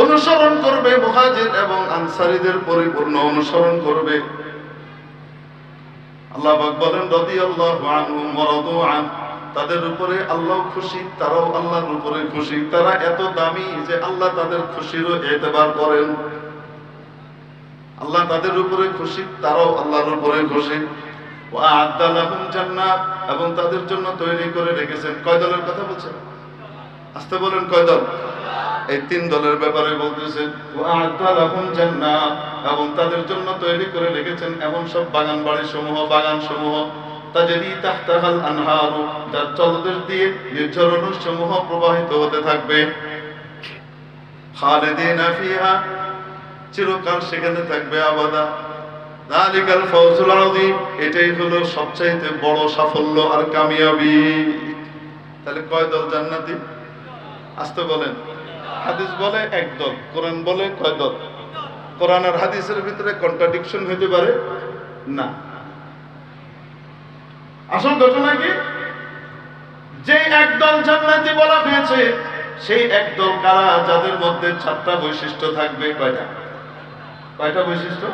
Speaker 1: অনুসরণ করবে, মুহাজির এবং আনসারীদের পরিপূর্ণ অনুসরণ করবে, আল্লাহ পাক বলেন রাদিয়াল্লাহু আনহুম ওয়া রাদু আন। তাদের উপরে আল্লাহ খুশি, তারাও আল্লাহর উপরে খুশি। তারা এত দামি যে আল্লাহ তাদের খুশিরও এতেবার করেন। আল্লাহ তাদের উপরে খুশি, তারাও আল্লাহর উপরে খুশি। ওয়া আ'আদ্দা লাহুম জান্নাত। এবং তাদের জন্য তৈরি করে রেখেছেন। কয় দলের কথা বলছেন? আসতে বলেন, কয় দল? এই 3 দলের ব্যাপারে বলতেছেন। ওয়া আ'আদ্দা লাহুম জান্নাত। এবং তাদের জন্য তৈরি করে রেখেছেন এমন সব বাগান বাড়ি সমূহ, বাগান সমূহ, তাজরি তাহতাহাল আনহারু, যার তলদেশ দিয়ে নির্ঝরণ সমূহ প্রবাহিত হতে থাকবে। খালিদিনা ফিহা, চিরকাল সেখানে থাকবে আবাদা। যালিকাল ফাওজুল আযীম। এটাই হলো সবচাইতে বড় সাফল্য আর কামিয়াবি। তাহলে কয় দল জান্নাতি? আসতে বলেন। হাদিস বলে এক দল, কোরআন বলে কয় দল? কোরআন আর হাদিসের ভিতরে কন্ট্রাডিকশন হতে পারে না। আসল ঘটনা কি? যে একদল জান্নাতি বলা হয়েছে, সেই একদল কারা? যাদের মধ্যে 4টা বৈশিষ্ট্য থাকবে। কয়টা বৈশিষ্ট্য?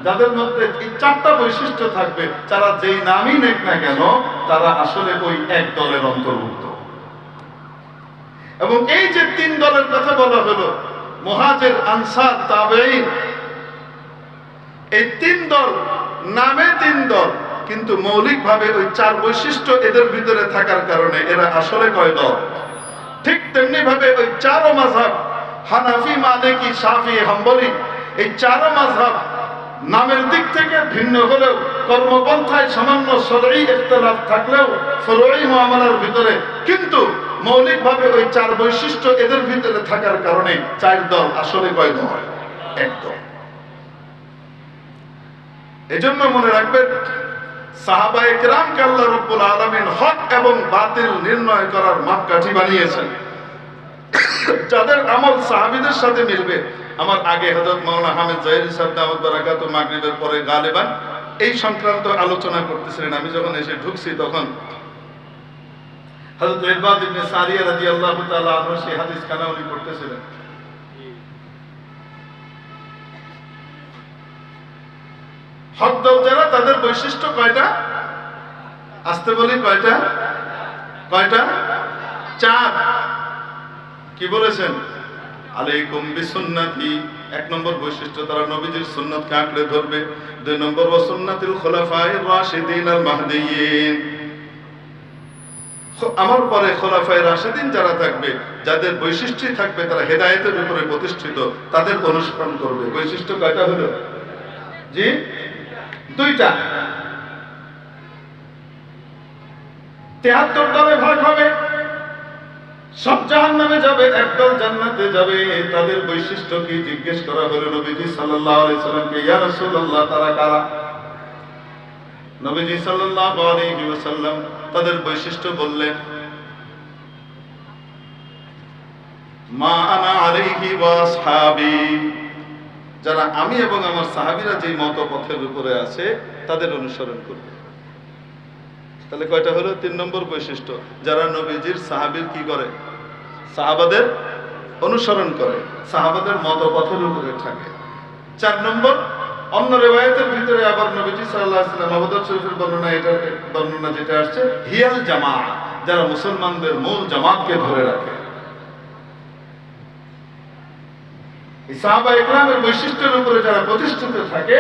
Speaker 1: যাদের মধ্যে এই 4টা বৈশিষ্ট্য থাকবে, যারা যেই নামই নেক না কেন, তারা আসলে ওই এক দলের অন্তর্ভুক্ত। এবং এই যে 3 দলের কথা বলা হলো, মুহাজির, আনসার, তাবেঈন, এই 3 দল নামে 3 দল, কিন্তু মৌলিকভাবে ওই চার বৈশিষ্ট্য এদের ভিতরে থাকার কারণে এরা আসলে কয় দল। ঠিক তেমনি ভাবে ওই চারো মাযহাব, হানাফি, মালিকি, শাফি, হাম্বলি, এই চারো মাযহাব নামের দিক থেকে ভিন্ন হলেও কর্মপন্থায় সামান্য শরঈ ইখতিলাফ থাকলেও ফুরুঈ মুআমালার ভিতরে কিন্তু মৌলিকভাবে ওই চার বৈশিষ্ট্য এদের ভিতরে থাকার কারণে চার দল আসলে কয় দল? এক দল। এজন্য মনে রাখবেন, সাহাবায়ে কেরামকে আল্লাহ রাব্বুল আলামিন হক এবং বাতিল নির্ণয় করার মাপকাঠি বানিয়েছেন। যাদের আমল সাহাবীদের সাথে মিলবে, আমার আগে হযরত মাওলানা হামিদ জাহেরি সাহেব দাওয়াত বারাকাতুহু মাগরিবের পরে গালিবান এই সংক্রান্ত আলোচনা করতেছিলেন। আমি যখন এসে ঢুকছি তখন হযরত ইরবাদ ইবনে সারিয়া রাদিয়াল্লাহু তাআলা আনহু সেই হাদিস খানা উনি পড়তেছিলেন। হক দল যারা, তাদের বৈশিষ্ট্য কয়টা? আসতে বলি কয়টা? কয়টা? চার। কি বলেছেন? আলাইকুম বিসুন্নতি, এক নম্বর বৈশিষ্ট্য, তারা নবীজির সুন্নাতকে আঁকড়ে ধরবে। দুই নম্বর, ওয়া সুন্নাতুল খুলাফায়ে রাশিদিন আল মাহদিয়িন, আমার পরে খোলাফায়ে রাশিদিন যারা থাকবে, যাদের বৈশিষ্ট্য থাকবে তারা হেদায়েতের উপরে প্রতিষ্ঠিত, তাদের অনুসরণ করবে। বৈশিষ্ট্য কয়টা হলো? জি, দুইটা। 73 দলে ভাগ হবে, সব জাহান্নামে যাবে, একদল জান্নাতে যাবে। তাদের বৈশিষ্ট্য কি জিজ্ঞেস করা হলো নবীজি সাল্লাল্লাহু আলাইহি সাল্লামকে, ইয়া রাসূলুল্লাহ তারা কারা? নবীজি সাল্লাল্লাহু আলাইহি ওয়াসাল্লাম তাদের বৈশিষ্ট্য বললেন, মা আনা আলাইহি ওয়া আসহাবি, যারা আমি এবং আমার সাহাবীরা যেই মত পথের উপরে আছে তাদের অনুসরণ করবে। তাহলে কয়টা হলো? 3 নম্বর বৈশিষ্ট্য, যারা নবীজির সাহাবীর কি করে? সাহাবাদের অনুসরণ করে, সাহাবাদের মত পথের উপরে থাকে। 4 নম্বর, অন্য রিওয়ায়াতের ভিতরে আবার নবীজি সাল্লাল্লাহু আলাইহি ওয়াসাল্লাম আবু দাউদ শরীফের বর্ণনা, এটার বর্ণনা যেটা আসছে, হিয়াল জামাআ, যারা মুসলমানদের মূল জামাতকে ধরে রাখে। এই সাহাবায়ে কেরামের বৈশিষ্ট্যের উপরে যারা প্রতিষ্ঠিত থাকে,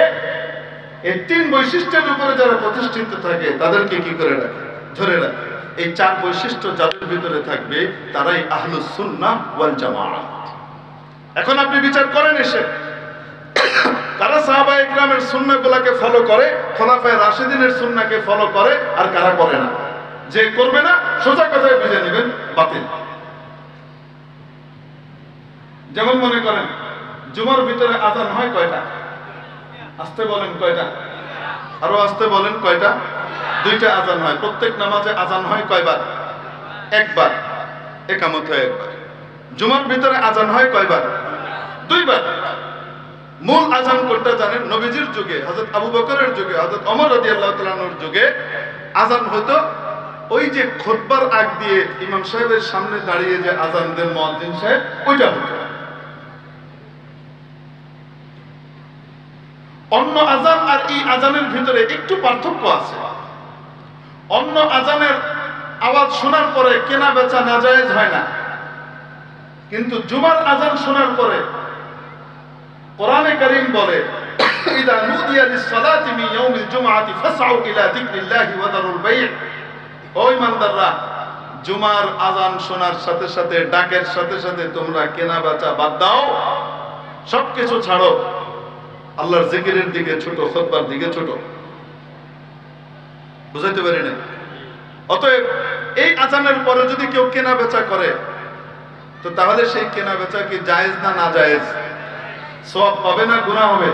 Speaker 1: এই 3 বৈশিষ্ট্যের উপরে যারা প্রতিষ্ঠিত থাকে তাদেরকে কি করে রাখে? ধরে রাখে। এই 4 বৈশিষ্ট্য যাদের ভিতরে থাকবে তারাই আহলুস সুন্নাহ ওয়াল জামাআত। এখন আপনি বিচার করেন এসে, কারা সাহাবায়ে কেরামের সুন্নাহগুলোকে ফলো করে, খোলাফায়ে রাশিদিনের সুন্নাহকে ফলো করে, আর কারা করে না? যে করবে না, সোজা কথায় বুঝে নেবেন বাতিল। যেমন মনে করেন জুমার ভিতরে আযান হয় কয়টা? আসতে বলেন কয়টা? আরো আসতে বলেন কয়টা? 2টা আযান হয়। প্রত্যেক নামাজে আযান হয় কয়বার? একবার। ইকামত হয় একবার। জুমার ভিতরে আযান হয় কয়বার? 2বার। মূল আযান কোনটা জানেন? নবীজির যুগে, হযরত আবু বকরের যুগে, হযরত ওমর রাদিয়াল্লাহু তাআলা আনহুর যুগে আযান হতো ওই যে খুতবার আগ দিয়ে ইমাম সাহেবের সামনে দাঁড়িয়ে যে আযান দেন মুয়াজ্জিন সাহেব, ওইটা হতো। অন্য আযান আর এই আযানের ভিতরে একটু পার্থক্য আছে। অন্য আযানের আওয়াজ শোনার পরে কেনা বেচা নাজায়েজ হয় না, কিন্তু জুমার আযান শোনার পরে কোরআনে কারীম বলে, ইদা নুদিয়া লিস-সালাতি মিন ইয়াউমিল জুমআতি ফাসআউ ইলা যিকরিল্লাহি ওয়া দারুল বাই'। ও ইমানদাররা, জুমার আযান শোনার সাথে সাথে, ডাকের সাথে সাথে তোমরা কেনা বেচা বাদ দাও, সবকিছু ছাড়ো, আল্লাহর জিকিরের দিকে ছোট, খুতবার দিকে ছোট। বুঝাইতে পারি না? অতএব এই আযানের পরে যদি কেউ কেনা বেচা করে, তো তাহলে সেই কেনা বেচা কি জায়েজ না না জায়েজ? সওয়াব পাবে না গুনাহ হবে?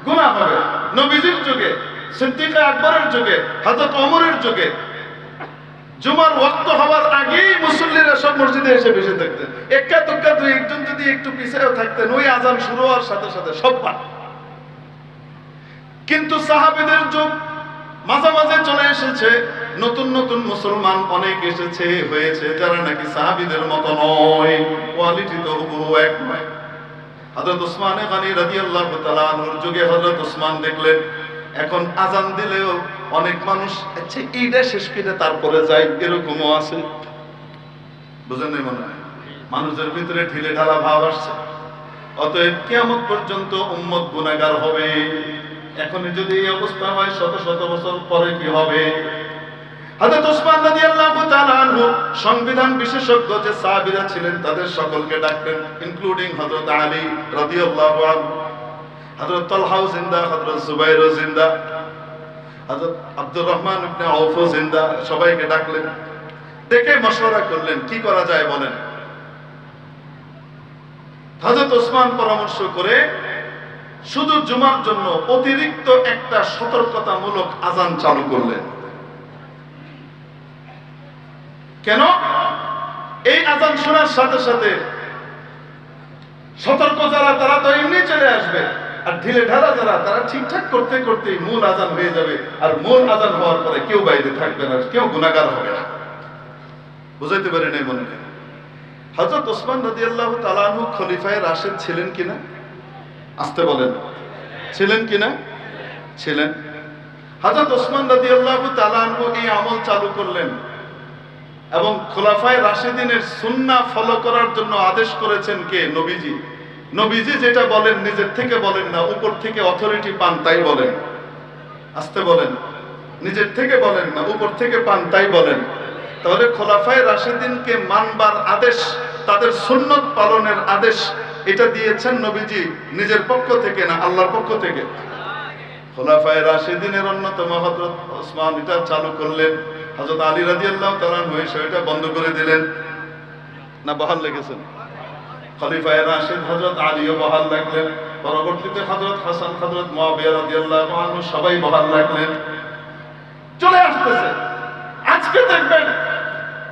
Speaker 1: গুনাহ হবে। নবীজির যুগে, সিদ্দিক আকবরের যুগে, হযরত ওমরের যুগে জুমার ওয়াক্ত হওয়ার আগেই মুসল্লিরা সব মসজিদে এসে বসে থাকতেন। এক্কা দুক্কা দুই একজন যদি একটু পিছায়ও থাকতেন, ওই আযান শুরু হওয়ার সাথে সাথে সব পান। কিন্তু সাহাবীদের যুগ মাঝে মাঝে চলে এসেছে, নতুন নতুন মুসলমান অনেক এসেছে, হয়েছে, যারা নাকি সাহাবীদের মতো নয়, কোয়ালিটি তো হুবহু এক নয়। হযরত ওসমান গনি রাদিয়াল্লাহু তাআলা আনহুর যুগে হযরত ওসমান দেখলেন এখন আযান দিলেও অনেক মানুষ আচ্ছা এইটা শেষ করে তারপরে যায়, এরকমও আছে। বুঝেন নাই মনে হয়? মানুষের ভিতরে ঢিলে ঢালা ভাব আসছে। অতএব কিয়ামত পর্যন্ত উম্মত গুনাহগার হবে। এখন যদি এই অবস্থা হয় শত শত বছর পরে কি হবে? হযরত ওসমান রাদিয়াল্লাহু তাআলা আনহু সংবিধান বিশেষজ্ঞ যে সাহাবীরা ছিলেন তাদের সকলকে ডাকলেন, ইনক্লুডিং হযরত আলী রাদিয়াল্লাহু আনহু, হযরত তালহা জিন্দা, হযরত জুবাইর জিন্দা, হযরত আব্দুর রহমান ইবনে আউফ জিন্দা, সবাইকে ডাকলেন। ডেকে মশওয়ারা করলেন কি করা যায় বলেন। হযরত ওসমান পরামর্শ করে শুধু জুমার জন্য অতিরিক্ত একটা সতর্কতামূলক আযান চালু করলেন। কেন? এই আযান শোনার সাথে সাথে সতর্ক যারা তারা তো এমনি চলে আসবে, আর ঢিলে ঢালা যারা তারা ঠিকঠাক করতে করতে মূল আযান হয়ে যাবে, আর মূল আযান হওয়ার পরে কেউ বাইরে থাকবে না, কেউ গুনাহগার হবে না। বুঝাইতে পারি নাই মনে হয়? হযরত ওসমান রাদিয়াল্লাহু তাআলা আনহু খলিফায়ে রাশিদ ছিলেন কিনা? আসতে বলেন, ছিলেন কিনা? ছিলেন। হযরত ওসমান রাদিয়াল্লাহু তাআলা আনহু এই আমল চালু করলেন এবং খোলাফায়ে রাশিদিনের সুন্নাহ ফলো করার জন্য আদেশ করেছেন কে? নবীজি। নবীজি যেটা বলেন নিজের থেকে বলেন না, উপর থেকে অথরিটি পান তাই বলেন। আসতে বলেন, নিজের থেকে বলেন না, উপর থেকে পান তাই বলেন। তাহলে খোলাফায়ে রাশিদিনকে মানবার আদেশ, তাদের সুন্নত পালনের আদেশ এটা দিয়েছেন নবীজি নিজের পক্ষ থেকে না আল্লাহর পক্ষ থেকে? খোলাফায়ে রাশিদিনের অন্যতম হযরত ওসমান এটা চালু করলেন। হযরত আলী রাদিয়াল্লাহু তাআলা আনহু সেটা বন্ধ করে দিলেন। না বহাল লেগেছেন? খলিফায়ে রাশিদ হযরত আলীও বহাল রাখলেন। পরবর্তীতে হযরত হাসান, হযরত মুয়াবিয়া রাদিয়াল্লাহু আনহু সবাই বহাল রাখলেন। চলে আসতেছে আজকে দেখবেন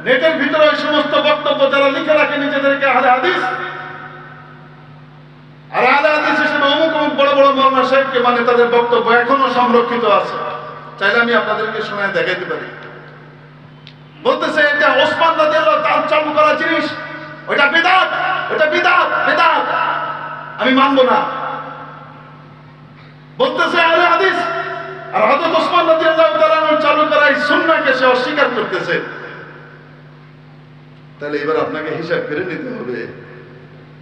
Speaker 1: নেটের ভিতরে ওই সমস্ত বক্তব্য যারা লিখে রাখে নিজেদেরকে আহলে হাদিস, আর আহলে হাদিস হিসেবে অমুক অমুক বড় বড় মাওলানা সাহেবকে মানে তাদের বক্তব্য এখনো সংরক্ষিত আছে, চাইলে আমি আপনাদেরকে শোনায় দেখাইতে পারি। বলতেছে এটা ওসমান রাদিয়াল্লাহু তাআলা চালু করা জিনিস, ওটা বিদআত, ওটা বিদআত, বিদআত, আমি মানব না বলতেছে আহলে হাদিস। আর হযরত ওসমান রাদিয়াল্লাহু তাআলা চালু করা এই সুন্নাহকে সে অস্বীকার করতেছে। তাহলে এবার আপনাকে হিসাব করে নিতে হবে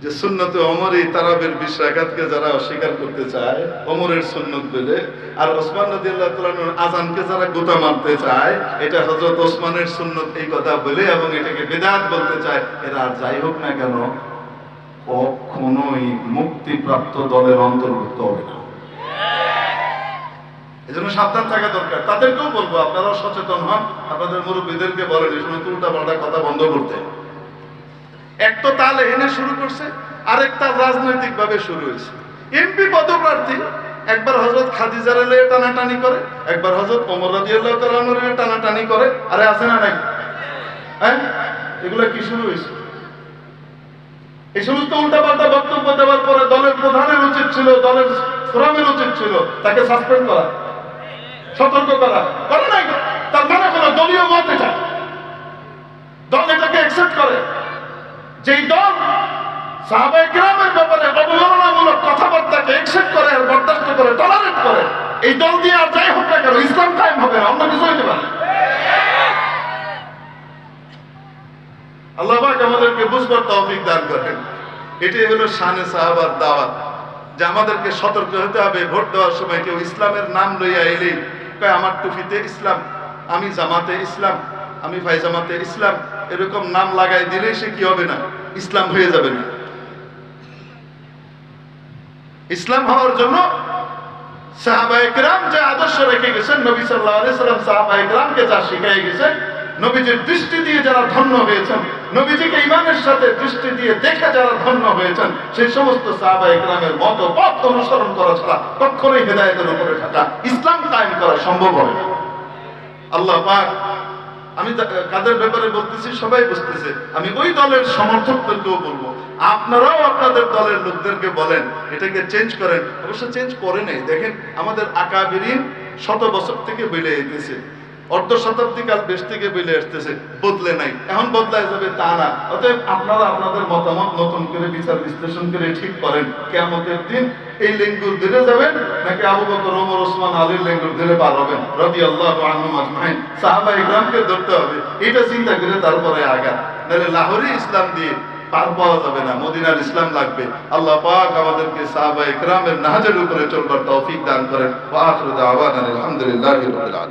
Speaker 1: যে সুন্নতে ওমর এই তারাবির 20 রাকাতকে যারা অস্বীকার করতে চায় ওমরের সুন্নত বলে, আর ওসমান রাদিয়াল্লাহু তাআলার আযানকে যারা গোতা মারতে চায় এটা হযরত ওসমানের সুন্নত এই কথা বলে এবং এটাকে বিদআত বলতে চায়, এরা আর যাই হোক না কেন কখনোই মুক্তিপ্রাপ্ত দলের অন্তর্ভুক্ত হবে না। এজন্য সাবধান থাকা দরকার। তাদেরকেও বলবো আপনারাও সচেতন হন, আপনাদের মুরব্বীদেরকে বলেন এই সময় উল্টা পাল্টা কথা বন্ধ করতে। এক তো তাল এনে শুরু করছে, আরেক তাল রাজনৈতিক ভাবে শুরু হয়েছে। এমপি পদপ্রার্থী একবার হযরত খাদিজার লয়ে টানাটানি করে, একবার হযরত ওমর রাদিয়াল্লাহু তাআলা আনহুর টানাটানি করে। আরে আছে না নাই? হ্যাঁ, এগুলা কি শুরু হয়েছে? এই সমস্ত উল্টাপাল্টা বক্তব্য দেওয়ার পরে দলের প্রধানের উচিত ছিল, দলের ফোরামের উচিত ছিল তাকে সাসপেন্ড করা, সতর্ক করা। করে নাই। তার মানে হলো দলীয় মত এটা, দল এটাকে অ্যাকসেপ্ট করে। যেই দল সাহাবায়ে কেরামের ব্যাপারে অবমাননামূলক কথাবার্তাকে অ্যাকসেপ্ট করে আর বরদাস্ত করে, টলারেট করে, এই দল দিয়ে আর যাই হোক না কেন ইসলাম কায়েম হবে না, অন্য কিছু হইতে পারে। আল্লাহ পাক আমাদেরকে বুঝবার তৌফিক দান করেন। এটাই হলো শানে সাহাবার দাওয়াত, যে আমাদেরকে সতর্ক হতে হবে। ভোট দেওয়ার সময় কেউ ইসলামের নাম লইয়া এলেই কয় আমার টুপিতে ইসলাম, আমি জামাতে ইসলাম, আমি ফায়জামাতে ইসলাম, এরকম নাম লাগাই দিলেই সে কি হবে না? ইসলাম হয়ে যাবে না। ইসলাম হওয়ার জন্য সাহাবায়ে কেরাম যে আদর্শ রেখে গেছেন, নবী সাল্লাল্লাহু আলাইহি সাল্লাম সাহাবায়ে কেরামকে যা শিখিয়ে গেছেন, নবীজির দৃষ্টি দিয়ে যারা ধন্য হয়েছেন, নবীজিকে ঈমানের সাথে দৃষ্টি দিয়ে দেখে যারা ধন্য হয়েছেন, সেই সমস্ত সাহাবায়ে কেরামের মত পথ অনুসরণ করা ছাড়া কখনোই হেদায়েতের উপরে থাকা, ইসলাম কায়েম করা সম্ভব হবে না। আল্লাহ পাক, আমি কাদের ব্যাপারে বলতেছি সবাই বুঝতেছে, আমি ওই দলের সমর্থকদেরকেও বলবো আপনারাও আপনাদের দলের লোকদেরকে বলেন এটাকে চেঞ্জ করেন। অবশ্য চেঞ্জ করে নেই, দেখেন আমাদের আকাবিরিন শত বছর থেকে বলে এসেছে, অর্ধ শতাব্দী কাল বেশ থেকে বলে আসতেছে, বদলে নাই, এখন বদলায় যাবে তা না। অতএব আপনারা আপনাদের মতামত নতুন করে বিচার বিশ্লেষণ করে ঠিক করেন কিয়ামতের দিন এই লেঙ্গুর ধরে যাবেন নাকি আবু বকর, ওমর, ওসমান, আলীর লেঙ্গুর ধরে পার হবেন রাদিয়াল্লাহু আনহুম আজমাইন। সাহাবায়ে কেরামকে ধরতে হবে, এটা চিন্তা করে তারপরে আগা, নাহলে লাহোরি ইসলাম দিয়ে পার পাওয়া যাবে না, মদিনার ইসলাম লাগবে। আল্লাহ পাক আমাদেরকে সাহাবায়ে কেরামের নাহজের উপরে চলবার তৌফিক দান করেন। ওয়া আখিরু দাওয়ানা আলহামদুলিল্লাহি রাব্বিল আলামিন।